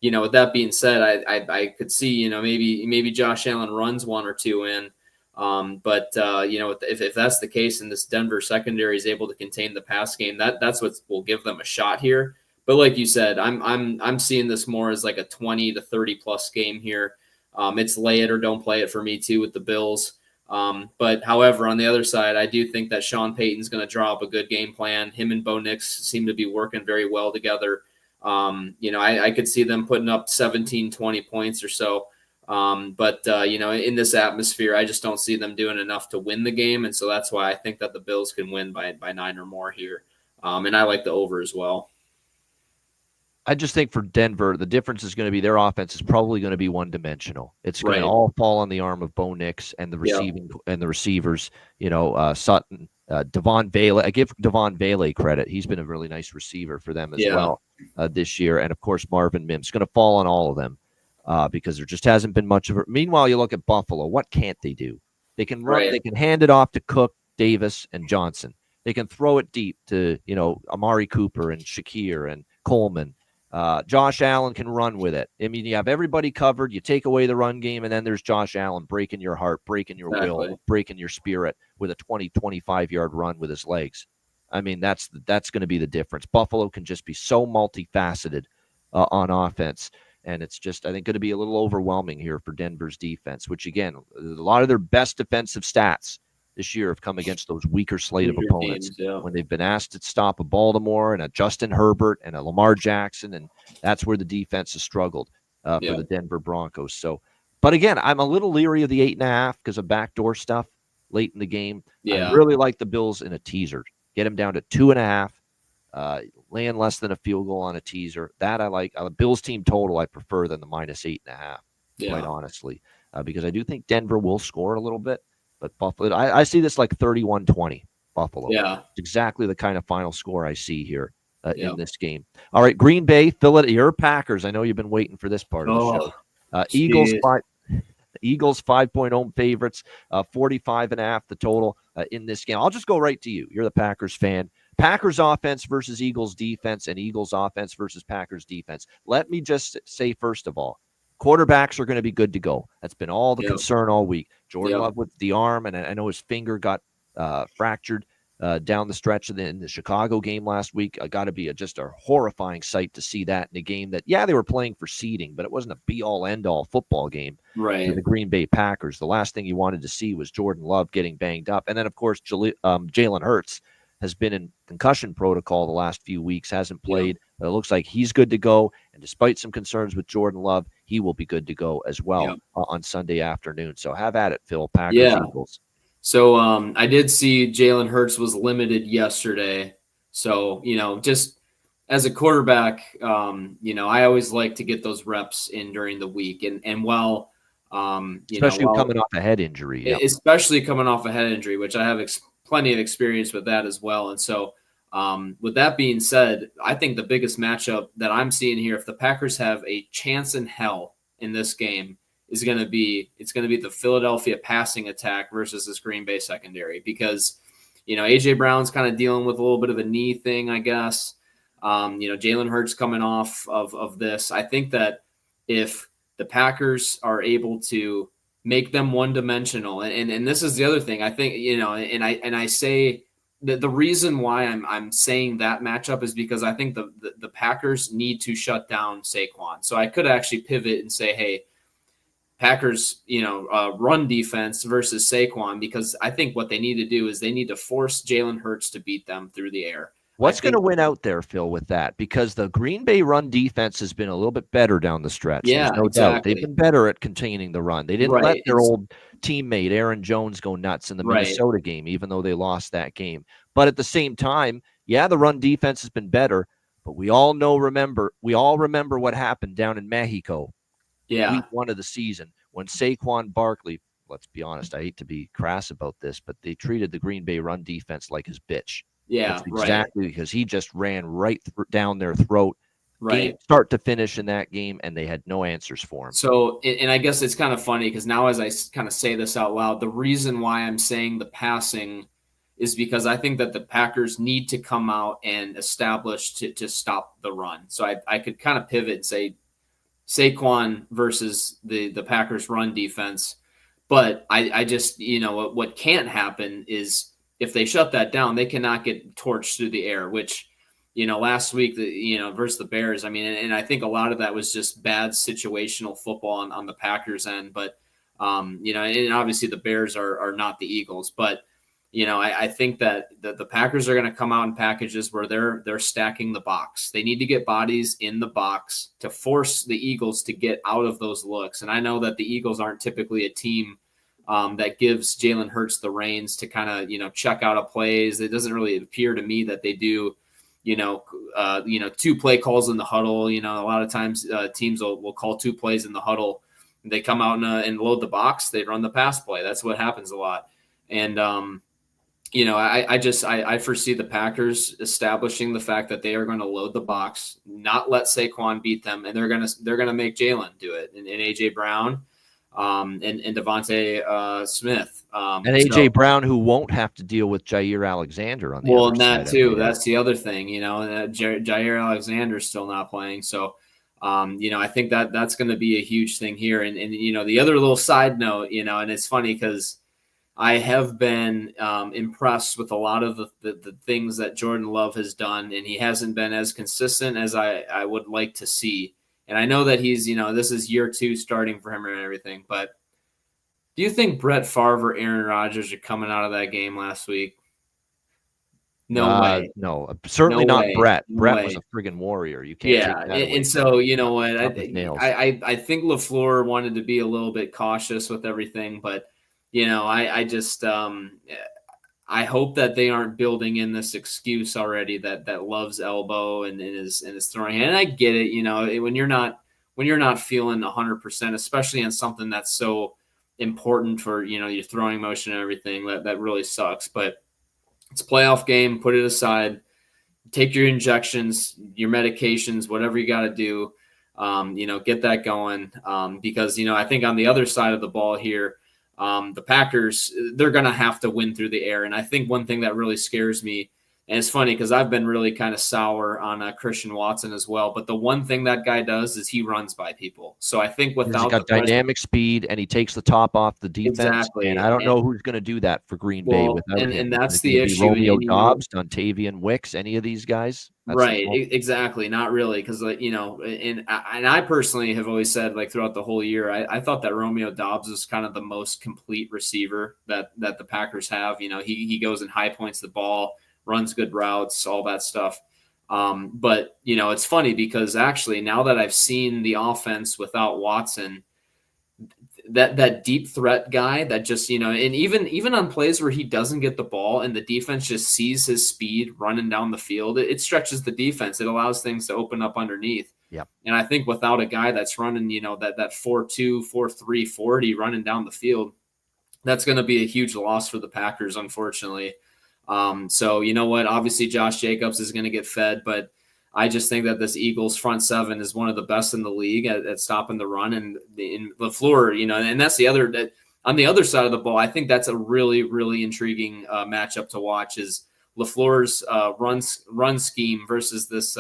with that being said, I could see, maybe Josh Allen runs 1 or 2 in. But if that's the case and this Denver secondary is able to contain the pass game, that's what will give them a shot here. But like you said, I'm seeing this more as like a 20 to 30 plus game here. It's lay it or don't play it for me too with the Bills. But however, on the other side, I do think that Sean Payton's going to draw up a good game plan. Him and Bo Nix seem to be working very well together. I could see them putting up 17, 20 points or so. But in this atmosphere, I just don't see them doing enough to win the game. And so that's why I think that the Bills can win by 9 or more here. And I like the over as well. I just think for Denver, the difference is going to be their offense is probably going to be one-dimensional. It's going to Right. all fall on the arm of Bo Nix and the Yeah. receivers. Sutton, Devon Vele. I give Devon Vele credit. He's been a really nice receiver for them as Yeah. well this year, and of course Marvin Mims. It's going to fall on all of them because there just hasn't been much of it. Meanwhile, you look at Buffalo. What can't they do? They can run. Right. They can hand it off to Cook, Davis, and Johnson. They can throw it deep to Amari Cooper and Shakir and Coleman. Josh Allen can run with it. I mean, you have everybody covered. You take away the run game, and then there's Josh Allen breaking your heart, breaking your will, breaking your spirit with a 20, 25-yard run with his legs. I mean, that's going to be the difference. Buffalo can just be so multifaceted on offense, and it's just, I think, going to be a little overwhelming here for Denver's defense, which, again, a lot of their best defensive stats this year have come against those weaker slate of opponents when they've been asked to stop a Baltimore and a Justin Herbert and a Lamar Jackson, and that's where the defense has struggled for the Denver Broncos. So, but again, I'm a little leery of the 8.5 because of backdoor stuff late in the game. I really like the Bills in a teaser. Get them down to 2.5, laying less than a field goal on a teaser. That I like. Bills team total I prefer than the -8.5, quite honestly, because I do think Denver will score a little bit. But Buffalo, I see this like 31-20 Buffalo. Yeah. It's exactly the kind of final score I see here in this game. All right, Green Bay, Philadelphia, your Packers. I know you've been waiting for this part of the show. Eagles 5-point home favorites, 45.5 the total in this game. I'll just go right to you. You're the Packers fan. Packers offense versus Eagles defense and Eagles offense versus Packers defense. Let me just say, first of all, quarterbacks are going to be good to go. That's been all the concern all week. Jordan Love with the arm, and I know his finger got fractured down the stretch in the Chicago game last week. Got to be just a horrifying sight to see that in a game that, they were playing for seeding, but it wasn't a be-all, end-all football game for the Green Bay Packers. The last thing you wanted to see was Jordan Love getting banged up. And then, of course, Jalen Hurts has been in concussion protocol the last few weeks, hasn't played, but it looks like he's good to go. And despite some concerns with Jordan Love, he will be good to go as well on Sunday afternoon. So have at it, Phil. Packers, Eagles. So I did see Jalen Hurts was limited yesterday. So, just as a quarterback, I always like to get those reps in during the week. And while, especially coming off a head injury. Especially coming off a head injury, which I have plenty of experience with that as well. And so with that being said, I think the biggest matchup that I'm seeing here, if the Packers have a chance in hell in this game, it's going to be the Philadelphia passing attack versus this Green Bay secondary, because, AJ Brown's kind of dealing with a little bit of a knee thing, I guess. Jalen Hurts coming off of this. I think that if the Packers are able to make them one-dimensional, and this is the other thing, I think, and I say that the reason why I'm saying that matchup is because I think the Packers need to shut down Saquon. So I could actually pivot and say, hey, Packers, run defense versus Saquon, because I think what they need to do is they need to force Jalen Hurts to beat them through the air. What's going to win out there, Phil, with that? Because the Green Bay run defense has been a little bit better down the stretch. Yeah, there's no doubt. They've been better at containing the run. They didn't let their old teammate Aaron Jones go nuts in the Minnesota game, even though they lost that game. But at the same time, the run defense has been better. But we all remember what happened down in Mexico. Week 1 of the season when Saquon Barkley, let's be honest, I hate to be crass about this, but they treated the Green Bay run defense like his bitch. Yeah, exactly, because he just ran right down their throat, game, start to finish in that game, and they had no answers for him. So, and I guess it's kind of funny because now as I kind of say this out loud, the reason why I'm saying the passing is because I think that the Packers need to come out and establish to stop the run. So I could kind of pivot and say Saquon versus the Packers run defense. But I just, what can't happen is if they shut that down, they cannot get torched through the air, which, last week, versus the Bears, I mean, and I think a lot of that was just bad situational football on the Packers end. But, and obviously the Bears are not the Eagles. But, I think that the Packers are going to come out in packages where they're stacking the box. They need to get bodies in the box to force the Eagles to get out of those looks. And I know that the Eagles aren't typically a team that gives Jalen Hurts the reins to kind of, check out of plays. It doesn't really appear to me that they do, two play calls in the huddle. A lot of times teams will call 2 plays in the huddle. They come out and load the box. They run the pass play. That's what happens a lot. And I foresee the Packers establishing the fact that they are going to load the box, not let Saquon beat them, and they're gonna make Jalen do it, and AJ Brown, and Devontae Smith, and AJ Brown, who won't have to deal with Jair Alexander on the other and side. that too. That's the other thing, Jair Alexander is still not playing, so. I think that's going to be a huge thing here, and the other little side note, and it's funny because I have been impressed with a lot of the things that Jordan Love has done, and he hasn't been as consistent as I would like to see. And I know that he's, this is year 2 starting for him and everything, but do you think Brett Favre or Aaron Rodgers are coming out of that game last week? No way. No, certainly No not way. Brett. No Brett way. was a friggin' warrior. You can't take that away and so you know what, nails. I think LaFleur wanted to be a little bit cautious with everything, but I just I hope that they aren't building in this excuse already that Love's elbow and his throwing hand. And I get it, when you're not feeling 100%, especially on something that's so important for your throwing motion and everything, that really sucks. But it's a playoff game. Put it aside. Take your injections, your medications, whatever you got to do. Get that going because I think on the other side of the ball here, the Packers, they're going to have to win through the air. And I think one thing that really scares me, and it's funny because I've been really kind of sour on Christian Watson as well. But the one thing that guy does is he runs by people. So I think without he's got dynamic speed and he takes the top off the defense. Exactly. And I don't know who's going to do that for Green Bay without him. And that's the issue. Romeo Doubs, Dontavian Wicks, any of these guys? Right. Exactly. Not really. Because, and I personally have always said, throughout the whole year, I thought that Romeo Doubs is kind of the most complete receiver that the Packers have. He goes and high points the ball, runs good routes, all that stuff. But it's funny because actually now that I've seen the offense without Watson, that deep threat guy that just, and even on plays where he doesn't get the ball and the defense just sees his speed running down the field, it stretches the defense. It allows things to open up underneath. Yeah. And I think without a guy that's running, that 4.2, 4.3 40 running down the field, that's going to be a huge loss for the Packers, unfortunately. So you know what? Obviously, Josh Jacobs is going to get fed, but I just think that this Eagles front seven is one of the best in the league at stopping the run. And in LaFleur, and that's on the other side of the ball. I think that's a really, really intriguing matchup to watch is LaFleur's run scheme versus this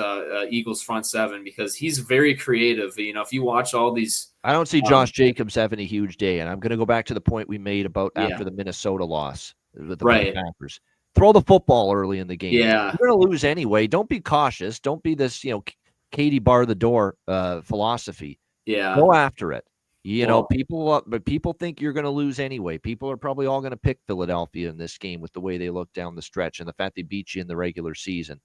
Eagles front seven, because he's very creative. If you watch all these, I don't see Josh Jacobs having a huge day. And I'm going to go back to the point we made about after the Minnesota loss with the Packers. Throw the football early in the game. Yeah. You're going to lose anyway. Don't be cautious. Don't be this, Katie bar the door philosophy. Yeah. Go after it. People think you're going to lose anyway. People are probably all going to pick Philadelphia in this game with the way they look down the stretch and the fact they beat you in the regular season.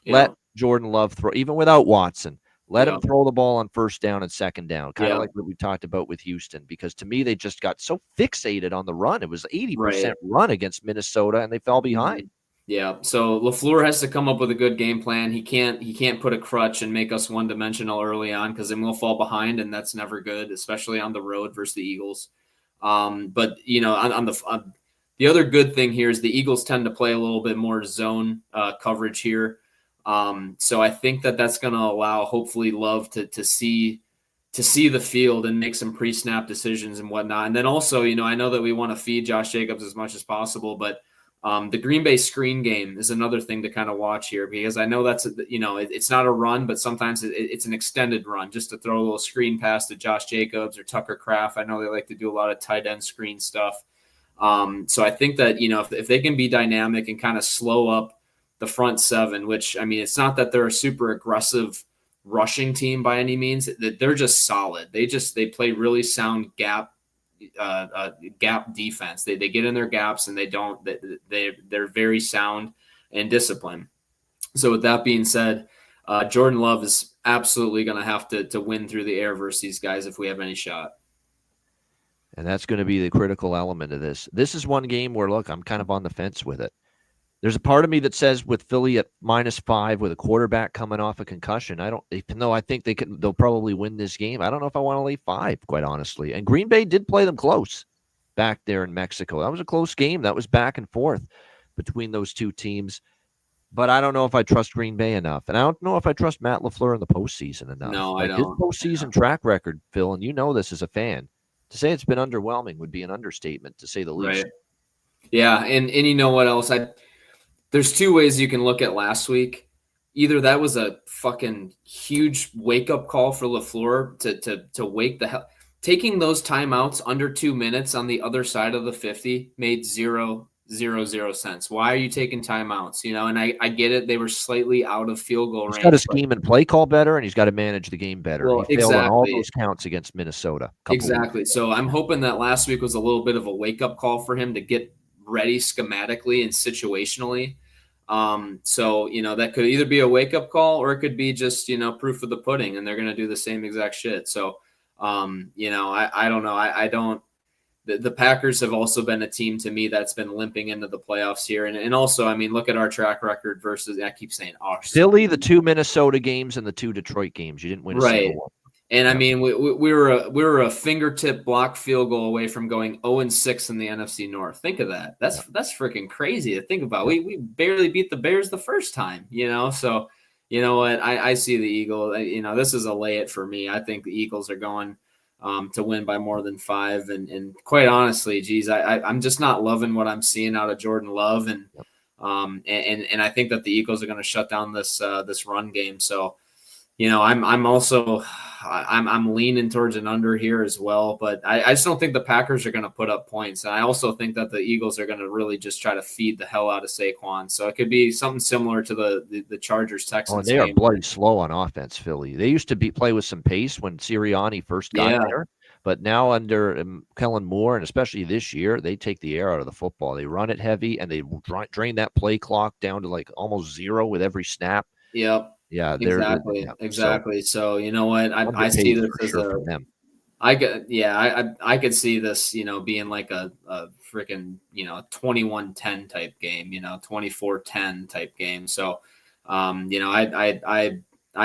Yeah. Let Jordan Love throw, even without Watson. Let him throw the ball on first down and second down, kind of like what we talked about with Houston, because to me, they just got so fixated on the run. It was 80% run against Minnesota, and they fell behind. Yeah, so LaFleur has to come up with a good game plan. He can't put a crutch and make us one-dimensional early on, because then we'll fall behind, and that's never good, especially on the road versus the Eagles. But, on the other good thing here is the Eagles tend to play a little bit more zone coverage here. So I think that's going to allow hopefully Love to see the field and make some pre-snap decisions and whatnot. And then also, I know that we want to feed Josh Jacobs as much as possible, but the Green Bay screen game is another thing to kind of watch here, because I know that's, it's not a run, but sometimes it's an extended run just to throw a little screen pass to Josh Jacobs or Tucker Kraft. I know they like to do a lot of tight end screen stuff. So I think that, if they can be dynamic and kind of slow up the front seven, which, it's not that they're a super aggressive rushing team by any means, that they're just solid. They play really sound gap defense. They get in their gaps and they're very sound and disciplined. So with that being said, Jordan Love is absolutely going to have to win through the air versus these guys if we have any shot. And that's going to be the critical element of this. This is one game where, look, I'm kind of on the fence with it. There's a part of me that says with Philly at -5 with a quarterback coming off a concussion, even though I think they'll probably win this game. I don't know if I want to lay 5, quite honestly. And Green Bay did play them close back there in Mexico. That was a close game. That was back and forth between those two teams. But I don't know if I trust Green Bay enough. And I don't know if I trust Matt LaFleur in the postseason enough. No, I don't. His postseason track record, Phil, and you know this as a fan, to say it's been underwhelming would be an understatement, to say the least. Right. Yeah, and you know what else? There's two ways you can look at last week. Either that was a fucking huge wake-up call for LaFleur to wake the hell. Taking those timeouts under 2 minutes on the other side of the 50 made zero sense. Why are you taking timeouts? And I get it. They were slightly out of field goal range. He's got to scheme and play call better, and he's got to manage the game better. Well, he failed on all those counts against Minnesota. Exactly. So I'm hoping that last week was a little bit of a wake-up call for him to get ready schematically and situationally. So, that could either be a wake-up call or it could be just, proof of the pudding, and they're going to do the same exact shit. So, I don't know. The Packers have also been a team to me that's been limping into the playoffs here. And also, look at our track record versus, I keep saying ours. Philly, the 2 Minnesota games and the 2 Detroit games. You didn't win a single one. And we were a fingertip block field goal away from going 0-6 in the NFC North. Think of that. That's freaking crazy to think about. We barely beat the Bears the first time, So, you know what? I see the Eagles. This is a lay it for me. I think the Eagles are going to win by more than 5. And quite honestly, geez, I'm just not loving what I'm seeing out of Jordan Love. And I think that the Eagles are going to shut down this run game. So, I'm leaning towards an under here as well, but I just don't think the Packers are going to put up points. And I also think that the Eagles are going to really just try to feed the hell out of Saquon. So it could be something similar to the Chargers-Texans game. They are bloody slow on offense, Philly. They used to play with some pace when Sirianni first got there, but now under Kellen Moore, and especially this year, they take the air out of the football. They run it heavy, and they drain that play clock down to like almost 0 with every snap. Yep. Yeah, exactly. So you know what? I see this as I could see this, being like a freaking 21-10 type game, 24-10 type game. So, I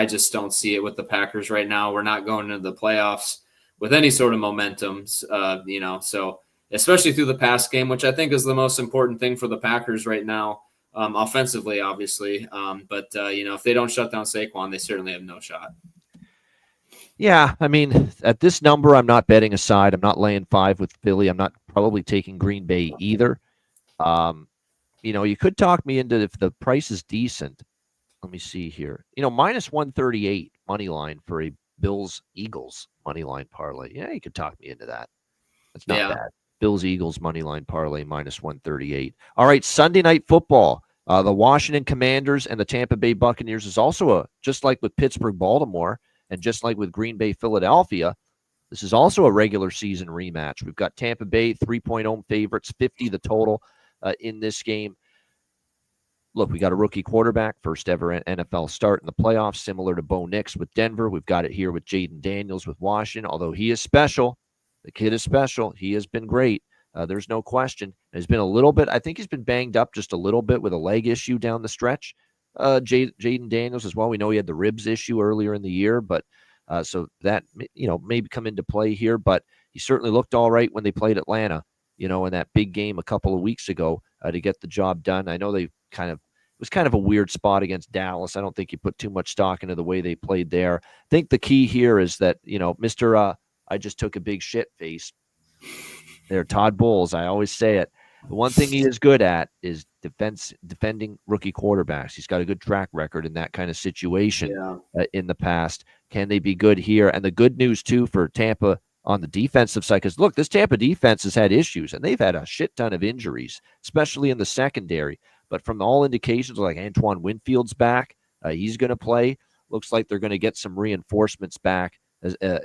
just don't see it with the Packers right now. We're not going into the playoffs with any sort of momentum, So especially through the pass game, which I think is the most important thing for the Packers right now. Offensively, obviously. But if they don't shut down Saquon, they certainly have no shot. Yeah, at this number, I'm not betting aside. I'm not laying 5 with Philly. I'm not probably taking Green Bay either. You could talk me into if the price is decent. Let me see here. -138 money line for a Bills-Eagles money line parlay. Yeah, you could talk me into that. That's not bad. Bills-Eagles money line parlay -138. All right, Sunday Night Football. The Washington Commanders and the Tampa Bay Buccaneers is also just like with Pittsburgh-Baltimore and just like with Green Bay-Philadelphia, this is also a regular season rematch. We've got Tampa Bay 3-point home favorites, 50 the total in this game. Look, we got a rookie quarterback, first ever NFL start in the playoffs, similar to Bo Nix with Denver. We've got it here with Jaden Daniels with Washington, although he is special. The kid is special. He has been great. There's no question. There's been a little bit. I think he's been banged up just a little bit with a leg issue down the stretch. Jaden Daniels as well. We know he had the ribs issue earlier in the year, but so that maybe come into play here. But he certainly looked all right when they played Atlanta. In that big game a couple of weeks ago to get the job done. I know it was kind of a weird spot against Dallas. I don't think you put too much stock into the way they played there. I think the key here is that Mr. I just took a big shit face there, Todd Bowles. I always say it. The one thing he is good at is defending rookie quarterbacks. He's got a good track record in that kind of situation in the past. Can they be good here? And the good news, too, for Tampa on the defensive side, because, look, this Tampa defense has had issues, and they've had a shit ton of injuries, especially in the secondary. But from all indications, like Antoine Winfield's back. He's going to play. Looks like they're going to get some reinforcements back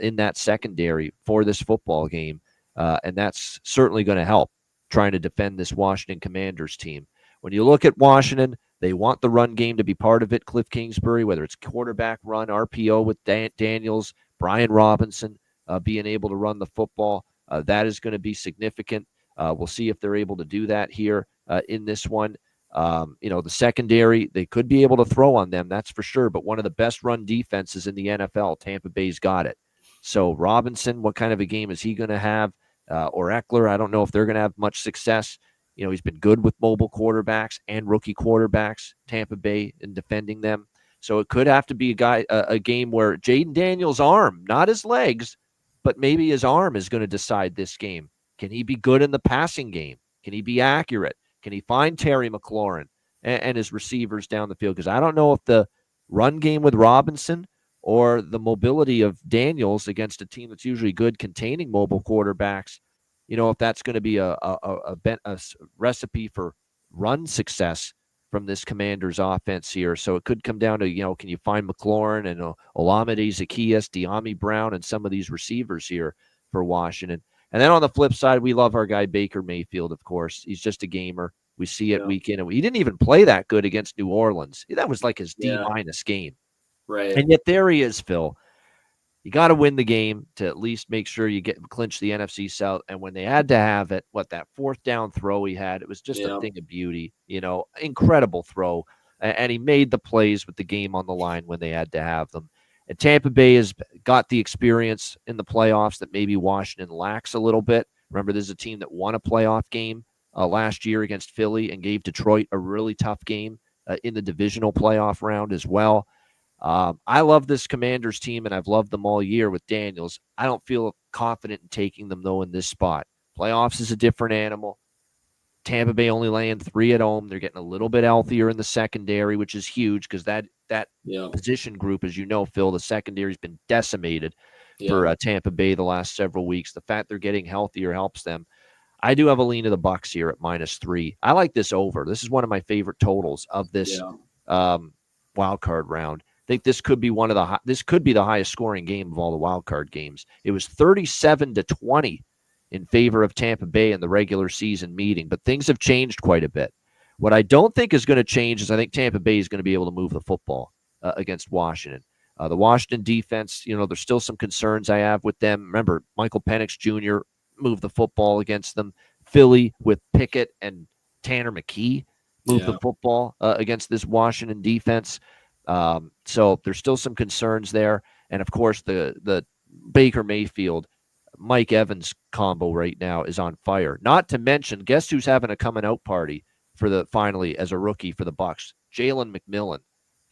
in that secondary for this football game. And that's certainly going to help trying to defend this Washington Commanders team. When you look at Washington, they want the run game to be part of it. Cliff Kingsbury, whether it's quarterback run, RPO with Daniels, Brian Robinson being able to run the football, that is going to be significant. We'll see if they're able to do that here in this one. The secondary, they could be able to throw on them, that's for sure. But one of the best run defenses in the NFL, Tampa Bay's got it. So Robinson, what kind of a game is he going to have? Or Eckler, I don't know if they're going to have much success. He's been good with mobile quarterbacks and rookie quarterbacks, Tampa Bay, in defending them. So it could have to be a game where Jaden Daniels' arm, not his legs, but maybe his arm is going to decide this game. Can he be good in the passing game? Can he be accurate? Can he find Terry McLaurin and his receivers down the field? Because I don't know if the run game with Robinson or the mobility of Daniels against a team that's usually good containing mobile quarterbacks, if that's going to be a recipe for run success from this Commanders offense here. So it could come down to, can you find McLaurin and Olamide Zaccheaus, De'Ami Brown, and some of these receivers here for Washington. And then on the flip side, we love our guy Baker Mayfield, of course. He's just a gamer. We see it week in and he didn't even play that good against New Orleans. That was like his D-minus game. Right. And yet there he is, Phil. You got to win the game to at least make sure you clinch the NFC South. And when they had to have it, that fourth down throw he had, it was just a thing of beauty, incredible throw. And he made the plays with the game on the line when they had to have them. And Tampa Bay has got the experience in the playoffs that maybe Washington lacks a little bit. Remember, there's a team that won a playoff game last year against Philly and gave Detroit a really tough game in the divisional playoff round as well. I love this Commanders team, and I've loved them all year with Daniels. I don't feel confident in taking them, though, in this spot. Playoffs is a different animal. Tampa Bay only laying 3 at home. They're getting a little bit healthier in the secondary, which is huge because that position group, as you know, Phil, the secondary has been decimated for Tampa Bay the last several weeks. The fact they're getting healthier helps them. I do have a lean of the Bucs here at -3. I like this over. This is one of my favorite totals of this wild card round. I think this could be the highest scoring game of all the wild card games. It was 37-20 in favor of Tampa Bay in the regular season meeting, but things have changed quite a bit. What I don't think is going to change is I think Tampa Bay is going to be able to move the football against Washington. The Washington defense, there's still some concerns I have with them. Remember, Michael Penix Jr. moved the football against them. Philly with Pickett and Tanner McKee moved the football against this Washington defense. So there's still some concerns there. And, of course, the Baker Mayfield, Mike Evans combo right now is on fire. Not to mention, guess who's having a coming out party finally as a rookie for the Bucs? Jalen McMillan.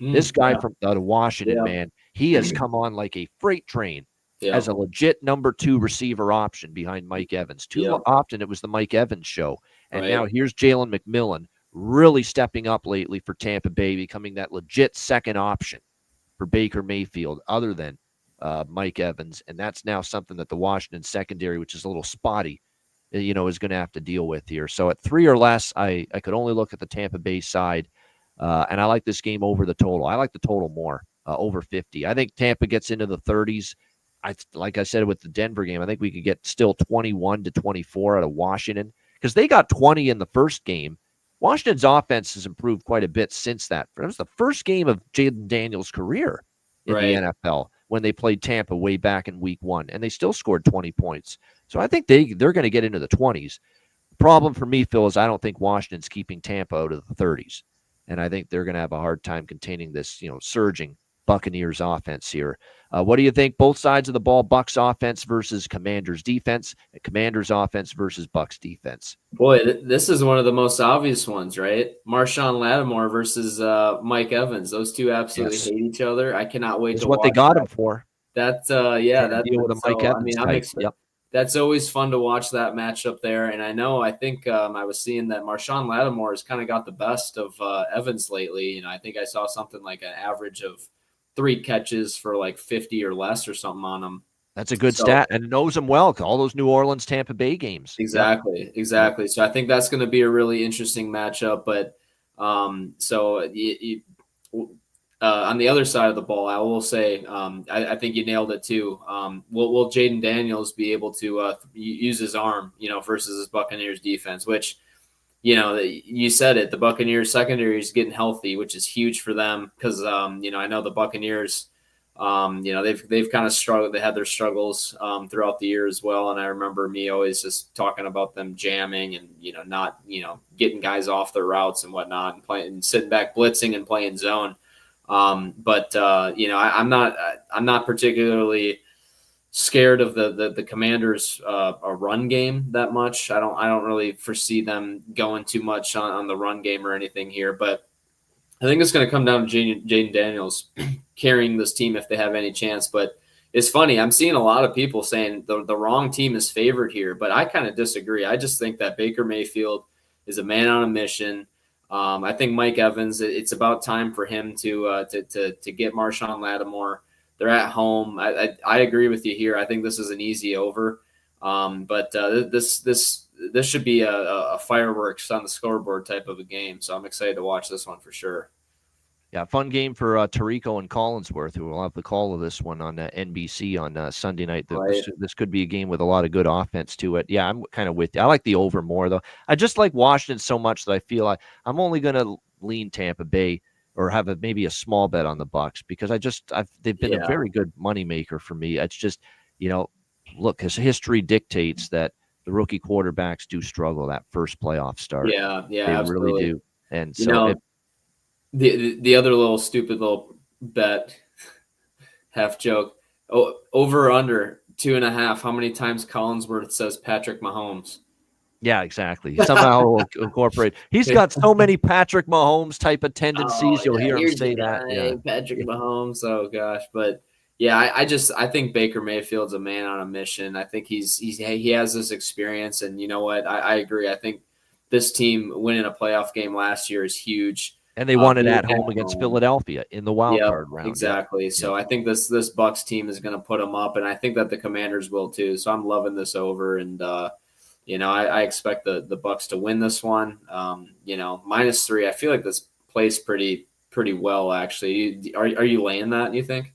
This guy from out of Washington, man, he has come on like a freight train as a legit number 2 receiver option behind Mike Evans. Too often it was the Mike Evans show. And now here's Jalen McMillan really stepping up lately for Tampa Bay, becoming that legit second option for Baker Mayfield other than Mike Evans. And that's now something that the Washington secondary, which is a little spotty, is going to have to deal with here. So at 3 or less, I could only look at the Tampa Bay side. And I like this game over the total. I like the total more, over 50. I think Tampa gets into the 30s. Like I said with the Denver game, I think we could get still 21-24 out of Washington because they got 20 in the first game. Washington's offense has improved quite a bit since that. It was the first game of Jaden Daniels' career in the NFL when they played Tampa way back in week 1, and they still scored 20 points. So I think they're going to get into the 20s. The problem for me, Phil, is I don't think Washington's keeping Tampa out of the 30s. And I think they're going to have a hard time containing this, surging Buccaneers offense here. What do you think? Both sides of the ball, Bucs offense versus Commanders defense, and Commanders offense versus Bucs defense. Boy, this is one of the most obvious ones, right? Marshawn Lattimore versus Mike Evans. Those two absolutely hate each other. I cannot wait to watch. That's what they got him for. That's deal with a Mike Evans type. That's always fun to watch that matchup there. And I think I was seeing that Marshawn Lattimore has kind of got the best of Evans lately. I think I saw something like an average of 3 catches for like 50 or less or something on him. That's a good stat, and knows him well. All those New Orleans, Tampa Bay games. Exactly. So I think that's going to be a really interesting matchup. But on the other side of the ball, I will say I think you nailed it too. Will Jaden Daniels be able to use his arm, versus his Buccaneers defense, which, you said it, the Buccaneers secondary is getting healthy, which is huge for them because, I know the Buccaneers They've kind of struggled. They had their struggles throughout the year as well. And I remember me always just talking about them jamming and not getting guys off their routes and whatnot, and playing, sitting back, blitzing and playing zone. I'm not particularly scared of the Commanders' a run game that much. I don't really foresee them going too much on the run game or anything here, but I think it's going to come down to Jaden Daniels carrying this team if they have any chance. But it's funny, I'm seeing a lot of people saying the wrong team is favored here, but I kind of disagree. I just think that Baker Mayfield is a man on a mission. I think Mike Evans, it's about time for him to get Marshawn Lattimore. They're at home. I agree with you here. I think this is an easy over. This should be a fireworks on the scoreboard type of a game. So I'm excited to watch this one for sure. Yeah, fun game for Tirico and Collinsworth, who will have the call of this one on NBC on Sunday night. This could be a game with a lot of good offense to it. Yeah, I'm kind of with you. I like the over more, though. I just like Washington so much that I feel like I'm only going to lean Tampa Bay or have maybe a small bet on the Bucs because they've been a very good moneymaker for me. It's just, look, because history dictates that the rookie quarterbacks do struggle that first playoff start. Yeah, they absolutely. really do. And so the other little stupid little bet, half joke, over or under 2.5. How many times Collinsworth says Patrick Mahomes? Yeah, exactly. Somehow we'll incorporate. He's got so many Patrick Mahomes type of tendencies. You'll hear him say that. Yeah. Patrick Mahomes. Oh gosh, but yeah, I think Baker Mayfield's a man on a mission. I think he has this experience, and you know what? I agree. I think this team winning a playoff game last year is huge. And they won it at home against Philadelphia in the wild card round. Exactly. So I think this Bucs team is going to put them up, and I think that the Commanders will too. So I'm loving this over, and I expect the Bucs to win this one. -3. I feel like this plays pretty well actually. Are you laying that? You think?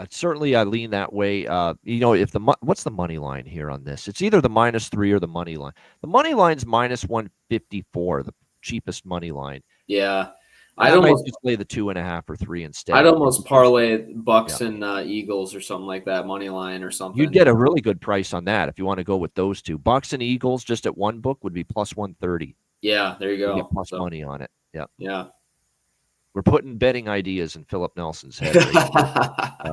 Certainly, I lean that way. If what's the money line here on this? It's either the -3 or the money line. The money line's -154, the cheapest money line. Yeah, I'd almost just play the 2.5 or 3 instead. I'd almost parlay Bucs and Eagles or something like that, money line or something. You'd get a really good price on that if you want to go with those two. Bucs and Eagles just at one book would be +130. Yeah, there you go. You get plus money on it. Yeah. Yeah. We're putting betting ideas in Philip Nelson's head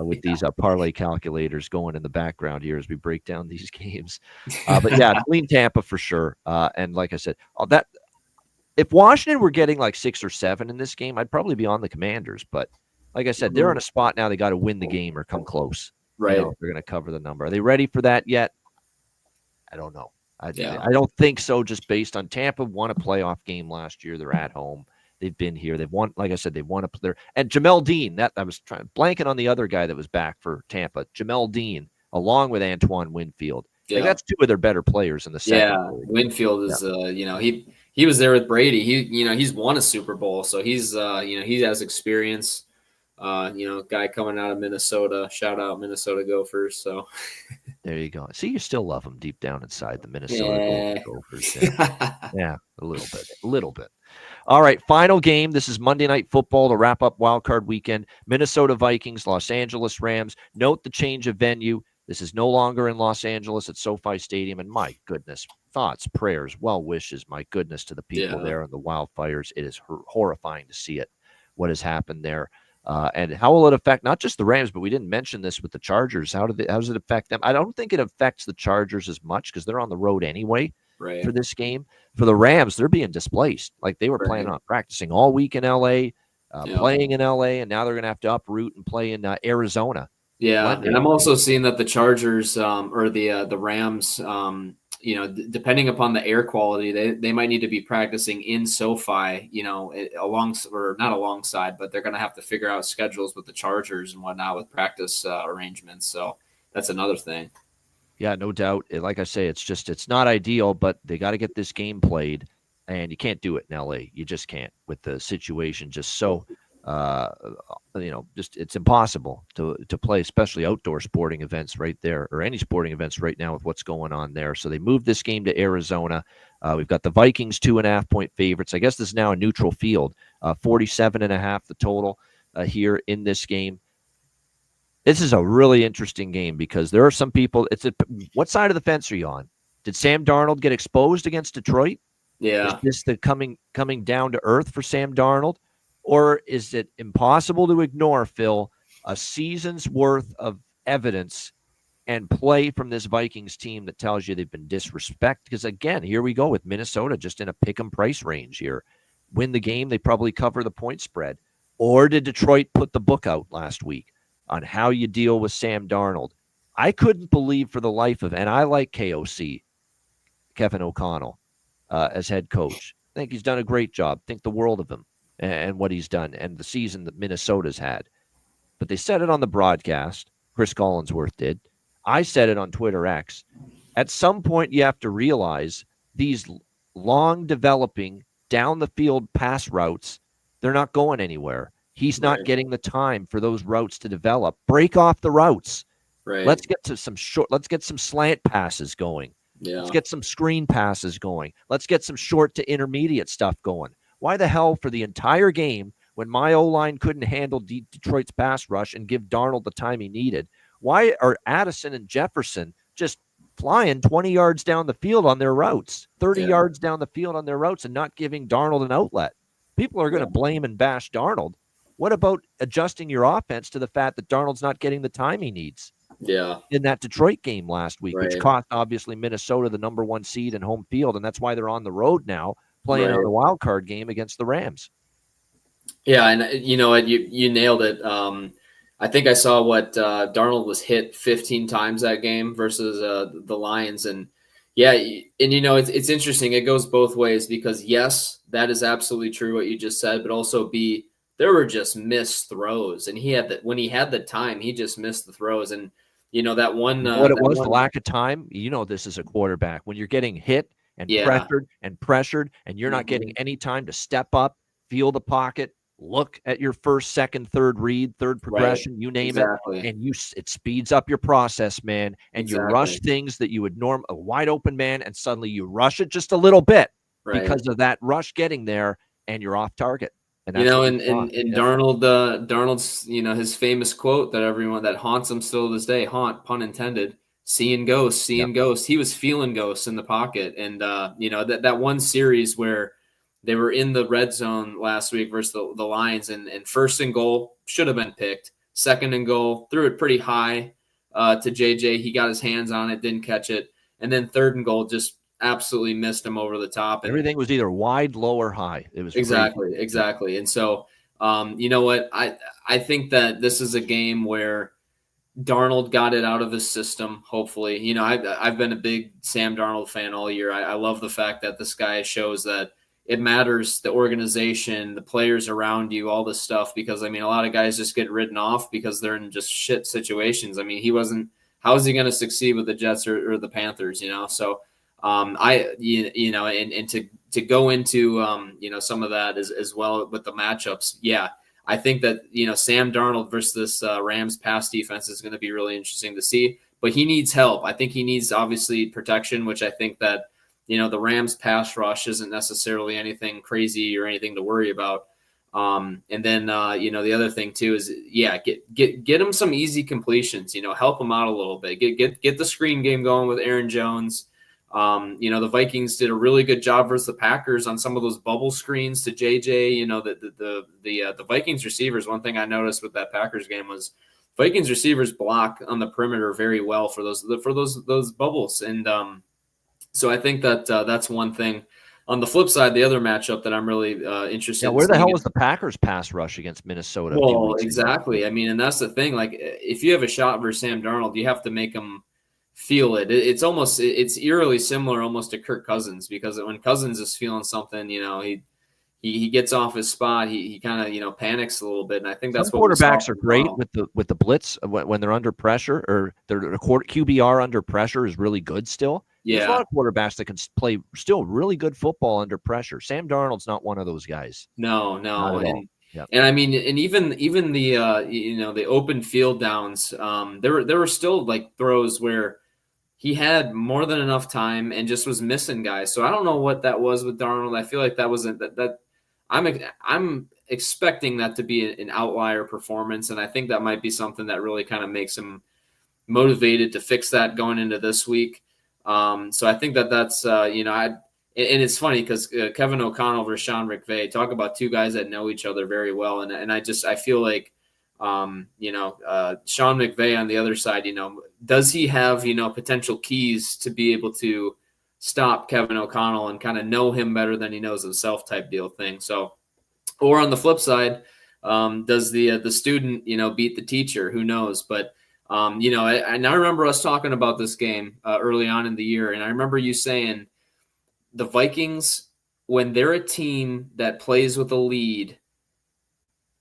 with these parlay calculators going in the background here as we break down these games. But yeah, lean Tampa for sure. And like I said, if Washington were getting like 6 or 7 in this game, I'd probably be on the Commanders. But like I said, they're in a spot now they got to win the game or come close. Right. If they're going to cover the number. Are they ready for that yet? I don't know. I don't think so, just based on Tampa won a playoff game last year. They're at home. They've been here. They've won, like I said, they've won a player. And Jamel Dean, I was blanking on the other guy that was back for Tampa. Jamel Dean, along with Antoine Winfield. Yeah. That's two of their better players in the second. Yeah, Winfield is, he was there with Brady. He's won a Super Bowl, so he's, he has experience. Guy coming out of Minnesota. Shout out Minnesota Gophers. So there you go. See, you still love them deep down inside the Minnesota Gophers. Yeah, a little bit. All right, final game. This is Monday Night Football to wrap up Wild Card Weekend. Minnesota Vikings, Los Angeles Rams. Note the change of venue. This is no longer in Los Angeles at SoFi Stadium. And my goodness, thoughts, prayers, well wishes, my goodness, to the people there in the wildfires. It is horrifying to see what has happened there. And how will it affect not just the Rams, but we didn't mention this with the Chargers. How does it affect them? I don't think it affects the Chargers as much because they're on the road anyway for this game. For the Rams, they're being displaced. Like they were planning on practicing all week in L.A., playing in L.A., and now they're going to have to uproot and play in Arizona. Yeah, and I'm also seeing that the Chargers or the Rams, depending upon the air quality, they might need to be practicing in SoFi, not alongside, but they're going to have to figure out schedules with the Chargers and whatnot with practice arrangements. So that's another thing. Yeah, no doubt. Like I say, it's not ideal, but they got to get this game played, and you can't do it in LA. You just can't with the situation just so. It's impossible to play, especially outdoor sporting events right there, or any sporting events right now with what's going on there. So they moved this game to Arizona. We've got the Vikings 2.5-point favorites. I guess this is now a neutral field, 47.5 the total here in this game. This is a really interesting game because there are some people. What side of the fence are you on? Did Sam Darnold get exposed against Detroit? Is Yeah. this the coming down to earth for Sam Darnold, or is it impossible to ignore, Phil, a season's worth of evidence and play from this Vikings team that tells you they've been disrespected? Because again, here we go with Minnesota just in a pick 'em price range here. Win the game, they probably cover the point spread. Or did Detroit put the book out last week on how you deal with Sam Darnold? I couldn't believe for the life of, and I like KOC, Kevin O'Connell, as head coach. I think he's done a great job. Think the world of him and what he's done and the season that Minnesota's had. But they said it on the broadcast. Chris Collinsworth did. I said it on Twitter X. At some point, you have to realize these long developing down the field pass routes, they're not going anywhere. He's not getting the time for those routes to develop. Break off the routes. Right. Let's get to some short. Let's get some slant passes going. Yeah. Let's get some screen passes going. Let's get some short to intermediate stuff going. Why the hell for the entire game when my O-line couldn't handle Detroit's pass rush and give Darnold the time he needed? Why are Addison and Jefferson just flying 20 yards down the field on their routes, 30 yards down the field on their routes and not giving Darnold an outlet? People are going to blame and bash Darnold. What about adjusting your offense to the fact that Darnold's not getting the time he needs? Yeah. In that Detroit game last week, which cost obviously Minnesota the number 1 seed in home field, and that's why they're on the road now playing on the wild card game against the Rams. Yeah, and you know what, you nailed it. I think I saw what Darnold was hit 15 times that game versus the Lions, and you know it's interesting. It goes both ways because yes, that is absolutely true what you just said, but also B, there were just missed throws, and when he had the time, he just missed the throws, and you know that one. What it was, the lack of time. You know, this is a quarterback when you're getting hit and pressured, and you're not getting any time to step up, feel the pocket, look at your first, second, third read, third progression, you name it, and it speeds up your process, man. And you rush things that you would a wide open man, and suddenly you rush it just a little bit because of that rush getting there, and you're off target. And you know, and Darnold's, you know, his famous quote that haunts him still to this day, pun intended, seeing ghosts. He was feeling ghosts in the pocket. And, you know, that one series where they were in the red zone last week versus the Lions, and first and goal should have been picked. Second and goal, threw it pretty high to JJ. He got his hands on it, didn't catch it. And then third and goal just absolutely missed him over the top. And everything was either wide, low, or high. It was exactly. And so, you know what? I think that this is a game where Darnold got it out of his system. Hopefully, you know, I've been a big Sam Darnold fan all year. I love the fact that this guy shows that it matters, the organization, the players around you, all this stuff. Because I mean, a lot of guys just get written off because they're in just shit situations. I mean, how is he going to succeed with the Jets or the Panthers? You know, so. You know, and to go into, you know, some of that as well with the matchups. Yeah, I think that, you know, Sam Darnold versus this Rams pass defense is going to be really interesting to see, but he needs help. I think he needs obviously protection, which I think that, you know, the Rams pass rush isn't necessarily anything crazy or anything to worry about. And then, you know, the other thing too is, get him some easy completions, you know, help him out a little bit, get the screen game going with Aaron Jones. You know, the Vikings did a really good job versus the Packers on some of those bubble screens to JJ. You know, the Vikings receivers, one thing I noticed with that Packers game was Vikings receivers block on the perimeter very well for those bubbles. And so I think that that's one thing. On the flip side, the other matchup that I'm really interested in. Where the hell was the Packers pass rush against Minnesota? Well, exactly. I mean, and that's the thing. Like, if you have a shot versus Sam Darnold, you have to make them feel it. It's eerily similar almost to Kirk Cousins, because when Cousins is feeling something, you know, he gets off his spot, he kind of, you know, panics a little bit, and I think that's what quarterbacks are great with the blitz when they're under pressure, or their QBR under pressure is really good still. Yeah, there's a lot of quarterbacks that can play still really good football under pressure. Sam Darnold's not one of those guys. No, and I mean, and even the you know, the open field downs, there were still like throws where he had more than enough time and just was missing guys. So I don't know what that was with Darnold. I feel like that wasn't that I'm expecting that to be an outlier performance, and I think that might be something that really kind of makes him motivated to fix that going into this week. So I think that's and it's funny because Kevin O'Connell versus Sean McVay, talk about two guys that know each other very well, and I feel like Sean McVay on the other side, does he have potential keys to be able to stop Kevin O'Connell and kind of know him better than he knows himself type deal thing. So, or on the flip side, does the student beat the teacher? Who knows? But I remember us talking about this game early on in the year, and I remember you saying the Vikings, when they're a team that plays with a lead,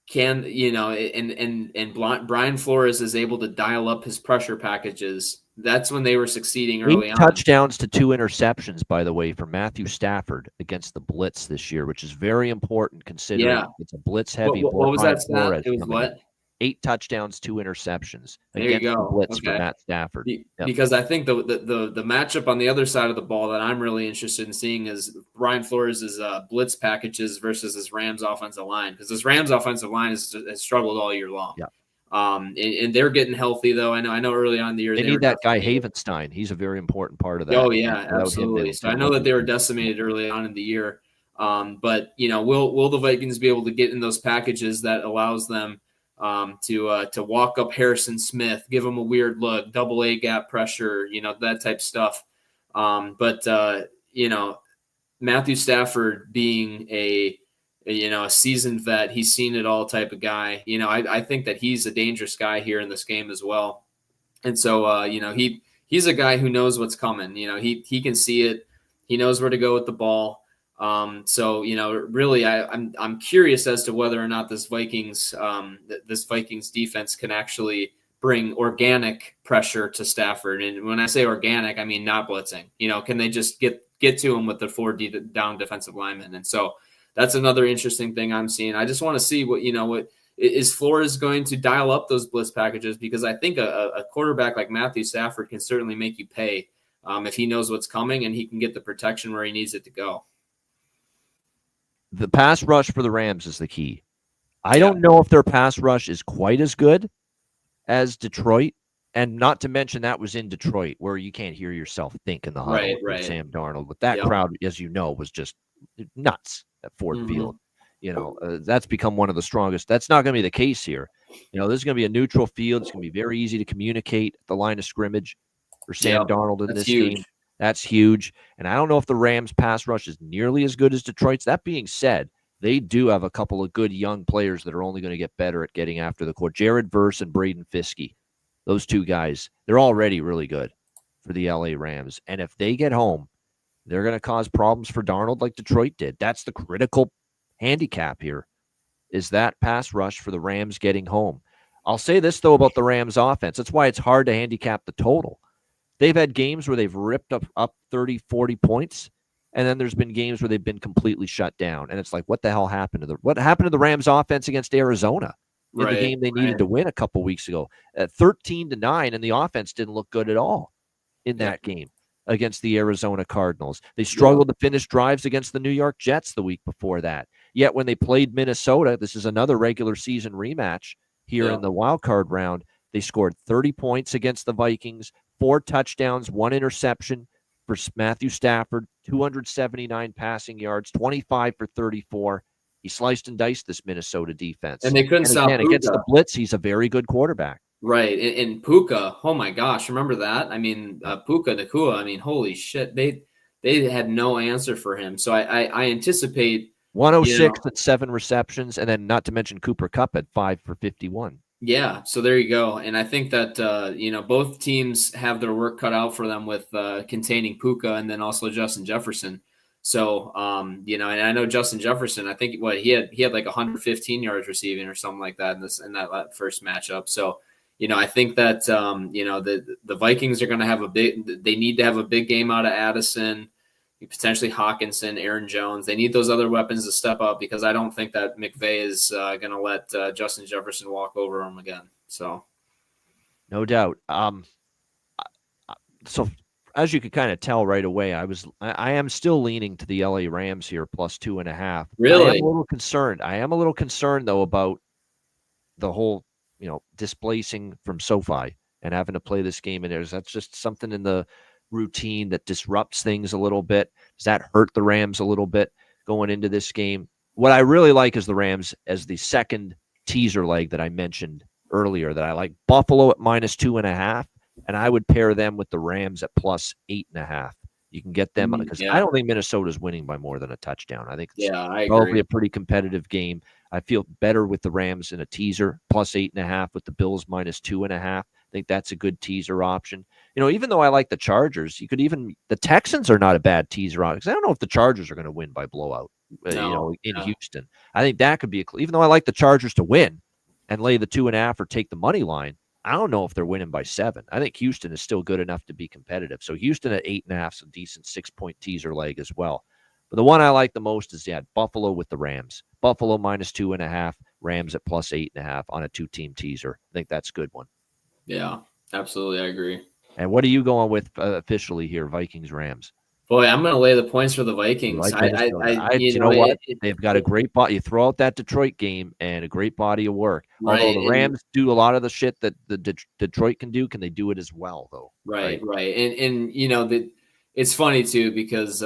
can and Brian Flores is able to dial up his pressure packages. That's when they were succeeding early 8 on. touchdowns to 2 interceptions, by the way, for Matthew Stafford against the blitz this year, which is very important considering it's a blitz-heavy. What was that stat? It was what? 8 touchdowns, 2 interceptions There against you go. the blitz Okay. for Matt Stafford. Because I think the matchup on the other side of the ball that I'm really interested in seeing is Brian Flores' blitz packages versus his Rams offensive line, because this Rams offensive line has struggled all year long. Yeah. And they're getting healthy though. I know early on in the year they need that guy Havenstein. He's a very important part of that. Oh yeah, absolutely. So I know that they were decimated early on in the year. But will the Vikings be able to get in those packages that allows them to walk up Harrison Smith, give him a weird look, double A gap pressure, that type stuff. But Matthew Stafford being a seasoned vet, he's seen it all type of guy. I think that he's a dangerous guy here in this game as well. And so, he's a guy who knows what's coming. He can see it. He knows where to go with the ball. So really, I'm curious as to whether or not this Vikings defense can actually bring organic pressure to Stafford. And when I say organic, I mean not blitzing. Can they just get to him with the 4 down defensive linemen? And so that's another interesting thing I'm seeing. I just want to see what is Flores going to dial up those blitz packages, because I think a quarterback like Matthew Stafford can certainly make you pay if he knows what's coming and he can get the protection where he needs it to go. The pass rush for the Rams is the key. I don't know if their pass rush is quite as good as Detroit, and not to mention that was in Detroit, where you can't hear yourself think in the huddle with Sam Darnold. But that crowd, as you know, was just nuts at Ford Field. That's become one of the strongest. That's not going to be the case here. This is going to be a neutral field. It's going to be very easy to communicate at the line of scrimmage for Sam Darnold in this game. That's huge. And I don't know if the Rams pass rush is nearly as good as Detroit's. That being said, they do have a couple of good young players that are only going to get better at getting after the court. Jared Verse and Braden Fiske. Those two guys, they're already really good for the LA Rams. And if they get home, they're going to cause problems for Darnold like Detroit did. That's the critical handicap here, is that pass rush for the Rams getting home. I'll say this, though, about the Rams offense. That's why it's hard to handicap the total. They've had games where they've ripped up 30, 40 points, and then there's been games where they've been completely shut down. And it's like, what the hell happened to the Rams offense against Arizona in the game they needed to win a couple weeks ago? 13-9, and the offense didn't look good at all in that game against the Arizona Cardinals. They struggled to finish drives against the New York Jets the week before that. Yet when they played Minnesota, this is another regular season rematch here in the wild card round, they scored 30 points against the Vikings, 4 touchdowns, 1 interception for Matthew Stafford, 279 passing yards, 25 for 34. He sliced and diced this Minnesota defense. And they couldn't stop Puka. Against the blitz, he's a very good quarterback. Right. And Puka, oh my gosh, remember that? I mean, Puka Nacua, I mean, holy shit. They had no answer for him. So I anticipate 106 at 7 receptions, and then not to mention Cooper Kupp at 5 for 51. Yeah, so there you go. And I think that, both teams have their work cut out for them with containing Puka and then also Justin Jefferson. So, and I know Justin Jefferson, I think he had like 115 yards receiving or something like that in that first matchup. So, I think that, the Vikings are going to have they need to have a big game out of Addison, potentially Hawkinson, Aaron Jones. They need those other weapons to step up, because I don't think that McVay is going to let Justin Jefferson walk over him again. So, no doubt. So as you could kind of tell right away, I am still leaning to the LA Rams here plus 2.5. I am Really? a little concerned. I am a little concerned though about the whole, displacing from SoFi and having to play this game in there. That's just something in the routine that disrupts things a little bit. Does that hurt the Rams a little bit going into this game? What I really like is the Rams as the second teaser leg that I mentioned earlier, that I like Buffalo at minus 2.5, and I would pair them with the Rams at plus 8.5. You can get them because I don't think Minnesota's winning by more than a touchdown. I think it's I probably agree. a pretty competitive game. I feel better with the Rams in a teaser, plus 8.5 with the Bills minus 2.5. I think that's a good teaser option. Even though I like the Chargers, the Texans are not a bad teaser option because I don't know if the Chargers are going to win by blowout. In Houston, I think that could be even though I like the Chargers to win and lay the 2.5 or take the money line. I don't know if they're winning by 7. I think Houston is still good enough to be competitive. So Houston at 8.5 is a decent 6-point teaser leg as well. But the one I like the most is Buffalo with the Rams. Buffalo minus 2.5, Rams at plus 8.5 on a 2-team teaser. I think that's a good one. Yeah, absolutely. I agree. And what are you going with officially here, Vikings, Rams? Boy, I'm going to lay the points for the Vikings. You know what? They've got a great body. You throw out that Detroit game and a great body of work. Right. Although the Rams do a lot of the shit that the Detroit can do, can they do it as well, though? Right. And it's funny, too, because,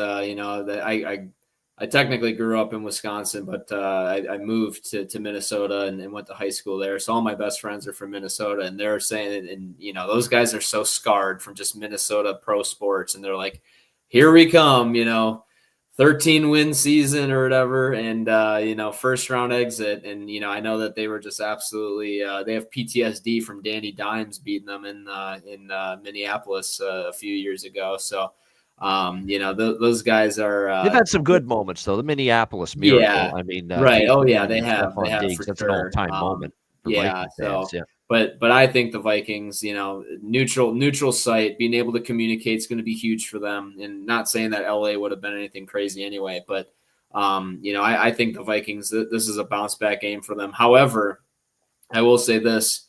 I technically grew up in Wisconsin, but I moved to Minnesota and went to high school there. So all my best friends are from Minnesota, and they're saying, and those guys are so scarred from just Minnesota pro sports, and they're like, here we come, 13-win season or whatever, and first round exit, and I know that they were just absolutely they have PTSD from Danny Dimes beating them in Minneapolis a few years ago. So those guys are they've had some good moments though. The Minneapolis Miracle. Yeah, I mean, right. Oh yeah, they have Diggs, that's an all-time moment. Yeah. So, but I think the Vikings, neutral site, being able to communicate is going to be huge for them. And not saying that LA would have been anything crazy anyway, but I think the Vikings, this is a bounce back game for them. However, I will say this.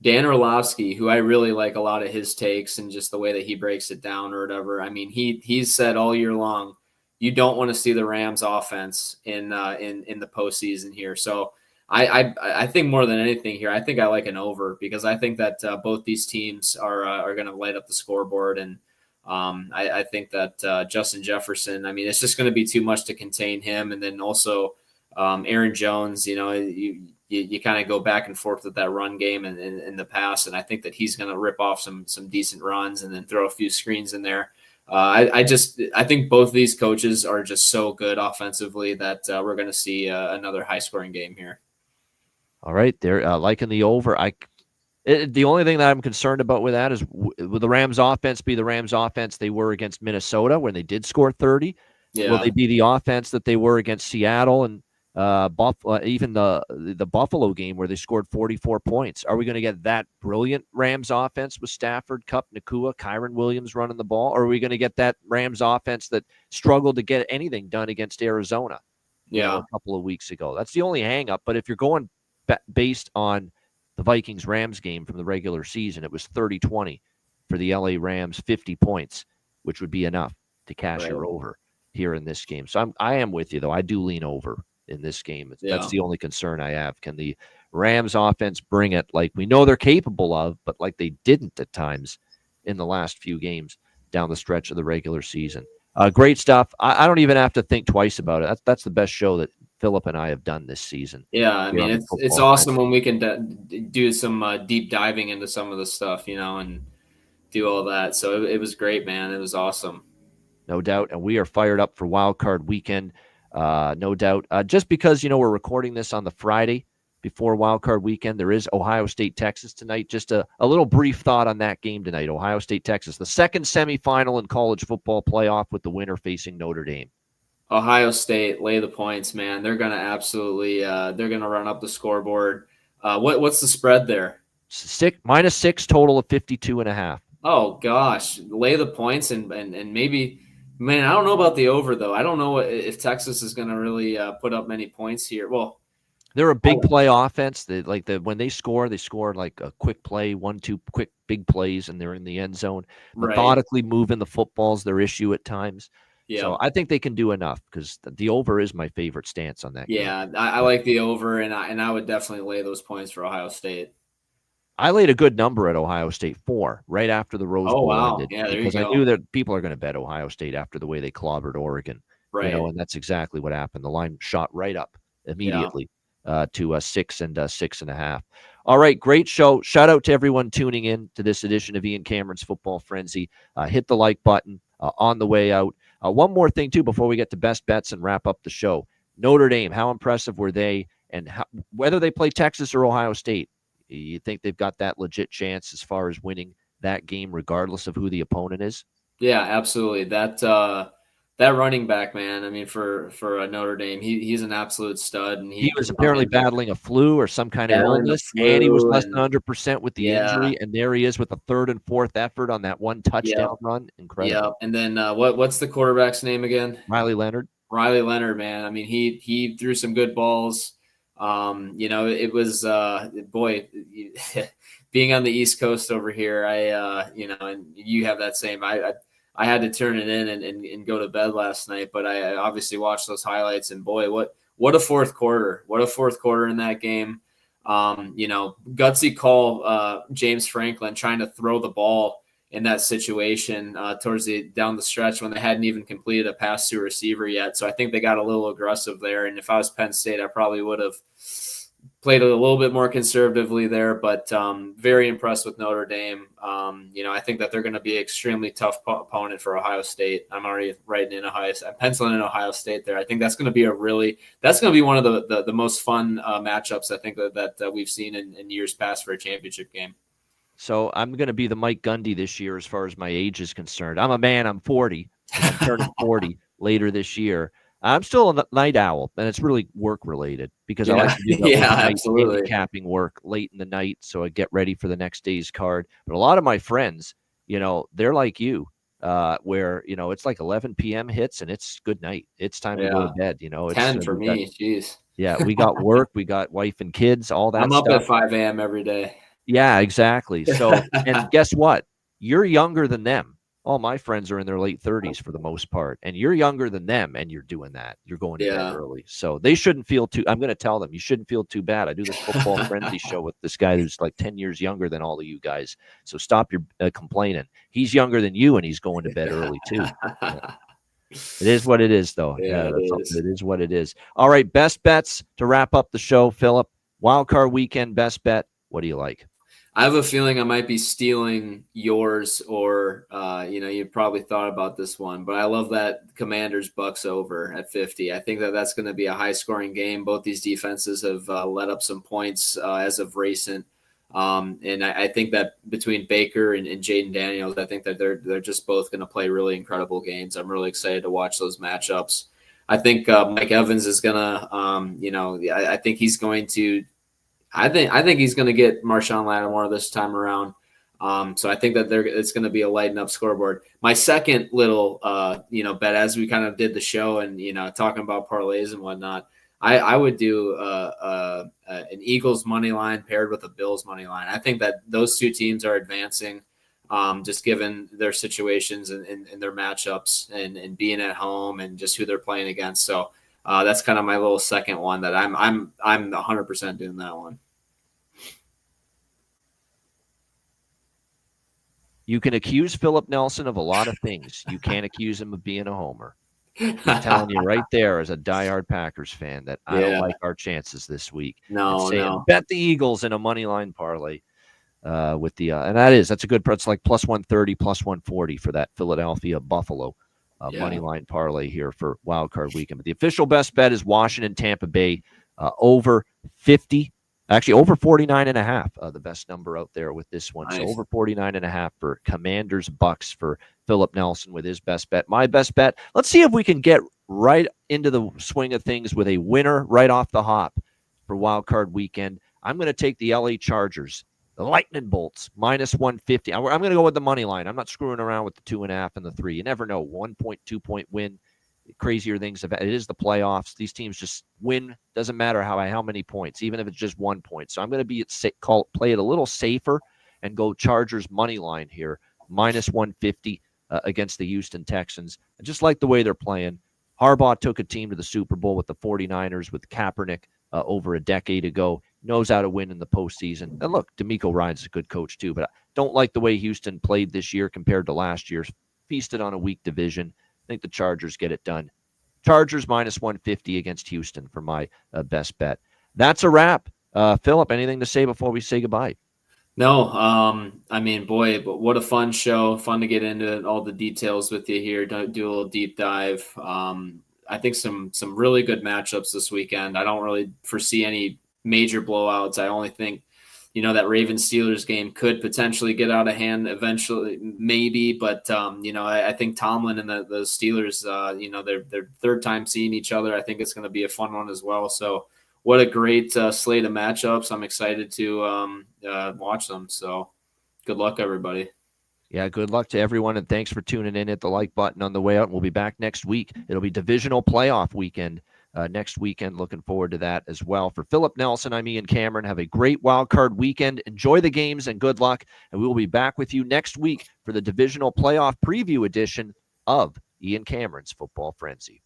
Dan Orlovsky, who I really like a lot of his takes and just the way that he breaks it down or whatever. I mean, he's said all year long, you don't want to see the Rams offense in the postseason here. So I think more than anything here, I think I like an over because I think that both these teams are going to light up the scoreboard. And I think that Justin Jefferson, I mean, it's just going to be too much to contain him. And then also Aaron Jones, you kind of go back and forth with that run game in the past. And I think that he's going to rip off some decent runs and then throw a few screens in there. I think both of these coaches are just so good offensively that we're going to see another high scoring game here. All right. They're liking the over. The only thing that I'm concerned about with that is will the Rams offense be the Rams offense they were against Minnesota when they did score 30? Yeah. Will they be the offense that they were against Seattle and even the Buffalo game where they scored 44 points? Are we going to get that brilliant Rams offense with Stafford, Kupp, Nakua, Kyren Williams running the ball? Or are we going to get that Rams offense that struggled to get anything done against Arizona a couple of weeks ago? That's the only hang up. But if you're going based on the Vikings-Rams game from the regular season, it was 30-20 for the LA Rams, 50 points, which would be enough to cash your over here in this game. So I am with you, though. I do lean over in this game. That's the only concern I have. Can the Rams offense bring it like we know they're capable of, but like they didn't at times in the last few games down the stretch of the regular season? Great stuff. I don't even have to think twice about it. That's the best show that Philip and I have done this season. Yeah, I mean, it's awesome when we can do some deep diving into some of the stuff, and do all that. So it was great, man. It was awesome. No doubt. And we are fired up for Wild Card Weekend. No doubt. Just because, we're recording this on the Friday before Wild Card Weekend, there is Ohio State, Texas tonight. Just a little brief thought on that game tonight. Ohio State, Texas, the second semifinal in college football playoff with the winner facing Notre Dame. Ohio State, lay the points, man. They're going to absolutely they're going to run up the scoreboard. What's the spread there? -6 total of 52.5. Oh, gosh. Lay the points and maybe – man, I don't know about the over, though. I don't know if Texas is going to really put up many points here. Well, They're a big play offense. They when they score like a quick play, 1-2 quick big plays, and they're in the end zone. Right. Methodically moving the football's their issue at times. So Yeah. I think they can do enough because the over is my favorite stance on that game. Yeah, I like the over, and I would definitely lay those points for Ohio State. I laid a good number at Ohio State 4 right after the Rose Bowl wow. ended Yeah, there you because I go. knew that people are going to bet Ohio State after the way they clobbered Oregon. Right. And that's exactly what happened. The line shot right up immediately to 6 and 6.5. All right, great show. Shout out to everyone tuning in to this edition of Ian Cameron's Football Frenzy. Hit the like button on the way out. One more thing, too, before we get to best bets and wrap up the show. Notre Dame, how impressive were they? And whether they play Texas or Ohio State, you think they've got that legit chance as far as winning that game, regardless of who the opponent is? Yeah, absolutely. That running back, man. I mean, for Notre Dame, he's an absolute stud, and he was apparently battling a flu or some kind of illness, and he was less than 100% with the injury. And there he is with a third and fourth effort on that one touchdown run. Incredible. Yeah, and then what's the quarterback's name again? Riley Leonard. Riley Leonard, man. I mean, he threw some good balls. It was boy, being on the East Coast over here, and you have that same. I had to turn it in and go to bed last night, but I obviously watched those highlights, and boy, what a fourth quarter! What a fourth quarter in that game. Gutsy call, James Franklin trying to throw the ball in that situation towards down the stretch when they hadn't even completed a pass to a receiver yet. So I think they got a little aggressive there. And if I was Penn State, I probably would have played a little bit more conservatively there, but very impressed with Notre Dame. I think that they're going to be an extremely tough opponent for Ohio State. I'm already writing in I'm penciling in Ohio State there. I think that's going to be one of the most fun matchups I think that we've seen in years past for a championship game. So I'm going to be the Mike Gundy this year as far as my age is concerned. I'm a man. I'm 40. I'm turning 40 later this year. I'm still a night owl, and it's really work-related because I like to do the absolutely handicapping work late in the night so I get ready for the next day's card. But a lot of my friends, they're like you, where, it's like 11 p.m. hits, and it's good night. It's time to go to bed. It's 10 for me. Jeez. Yeah, we got work. We got wife and kids, all that I'm stuff. up at 5 a.m. every day. Yeah, exactly. So, and guess what? You're younger than them. All my friends are in their late 30s for the most part, and you're younger than them, and you're doing that. You're going to bed early. So they shouldn't feel I'm going to tell them, you shouldn't feel too bad. I do this Football Frenzy show with this guy who's like 10 years younger than all of you guys. So stop your complaining. He's younger than you, and he's going to bed early too. Yeah. It is what it is, though. Yeah, it is what it is. All right, best bets to wrap up the show, Philip. Wildcard weekend best bet. What do you like? I have a feeling I might be stealing yours, or you probably thought about this one, but I love that Commanders Bucks over at 50. I think that's going to be a high scoring game. Both these defenses have let up some points as of recent, and I think that between Baker and Jaden Daniels, I think that they're just both going to play really incredible games. I'm really excited to watch those matchups. I think Mike Evans is going to, I think he's going to. I think he's going to get Marshawn Lattimore this time around. So I think that it's going to be a lighten up scoreboard. My second little, bet as we kind of did the show and, talking about parlays and whatnot, I would do an Eagles money line paired with a Bills money line. I think that those two teams are advancing, just given their situations and their matchups and being at home and just who they're playing against. So that's kind of my little second one that I'm 100% doing that one. You can accuse Philip Nelson of a lot of things. You can't accuse him of being a homer. I'm telling you right there as a diehard Packers fan that I don't like our chances this week. No. Bet the Eagles in a money line parlay with the and that's a good. It's like plus 130, plus 140 for that Philadelphia Buffalo money line parlay here for Wild Card Weekend. But the official best bet is Washington Tampa Bay over 50. Actually, over 49.5, the best number out there with this one. Nice. So over 49.5 for Commanders Bucks for Philip Nelson with his best bet. My best bet. Let's see if we can get right into the swing of things with a winner right off the hop for Wild Card Weekend. I'm going to take the LA Chargers, the Lightning Bolts, minus 150. I'm going to go with the money line. I'm not screwing around with the 2.5 and the 3. You never know. 1.2 point win. crazier things. It is the playoffs. These teams just win. Doesn't matter how many points, even if it's just 1 point. So I'm going to play it a little safer and go Chargers money line here, minus 150 against the Houston Texans. I just like the way they're playing. Harbaugh took a team to the Super Bowl with the 49ers with Kaepernick over a decade ago. Knows how to win in the postseason. And look, DeMeco Ryans is a good coach too, but I don't like the way Houston played this year compared to last year. Feasted on a weak division. I think the Chargers get it done. Chargers minus 150 against Houston for my best bet. That's a wrap. Philip, anything to say before we say goodbye? No, I mean, boy, but what a fun show. Fun to get into all the details with you here. Do a little deep dive. I think some really good matchups this weekend. I don't really foresee any major blowouts. I only think, that Ravens-Steelers game could potentially get out of hand eventually, maybe. But, I think Tomlin and the Steelers, their third time seeing each other. I think it's going to be a fun one as well. So what a great slate of matchups. I'm excited to watch them. So good luck, everybody. Yeah, good luck to everyone, and thanks for tuning in. Hit the like button on the way out, and we'll be back next week. It'll be divisional playoff weekend next weekend. Looking forward to that as well. For Philip Nelson, I'm Ian Cameron. Have a great wild card weekend. Enjoy the games, and good luck. And we will be back with you next week for the divisional playoff preview edition of Ian Cameron's Football Frenzy.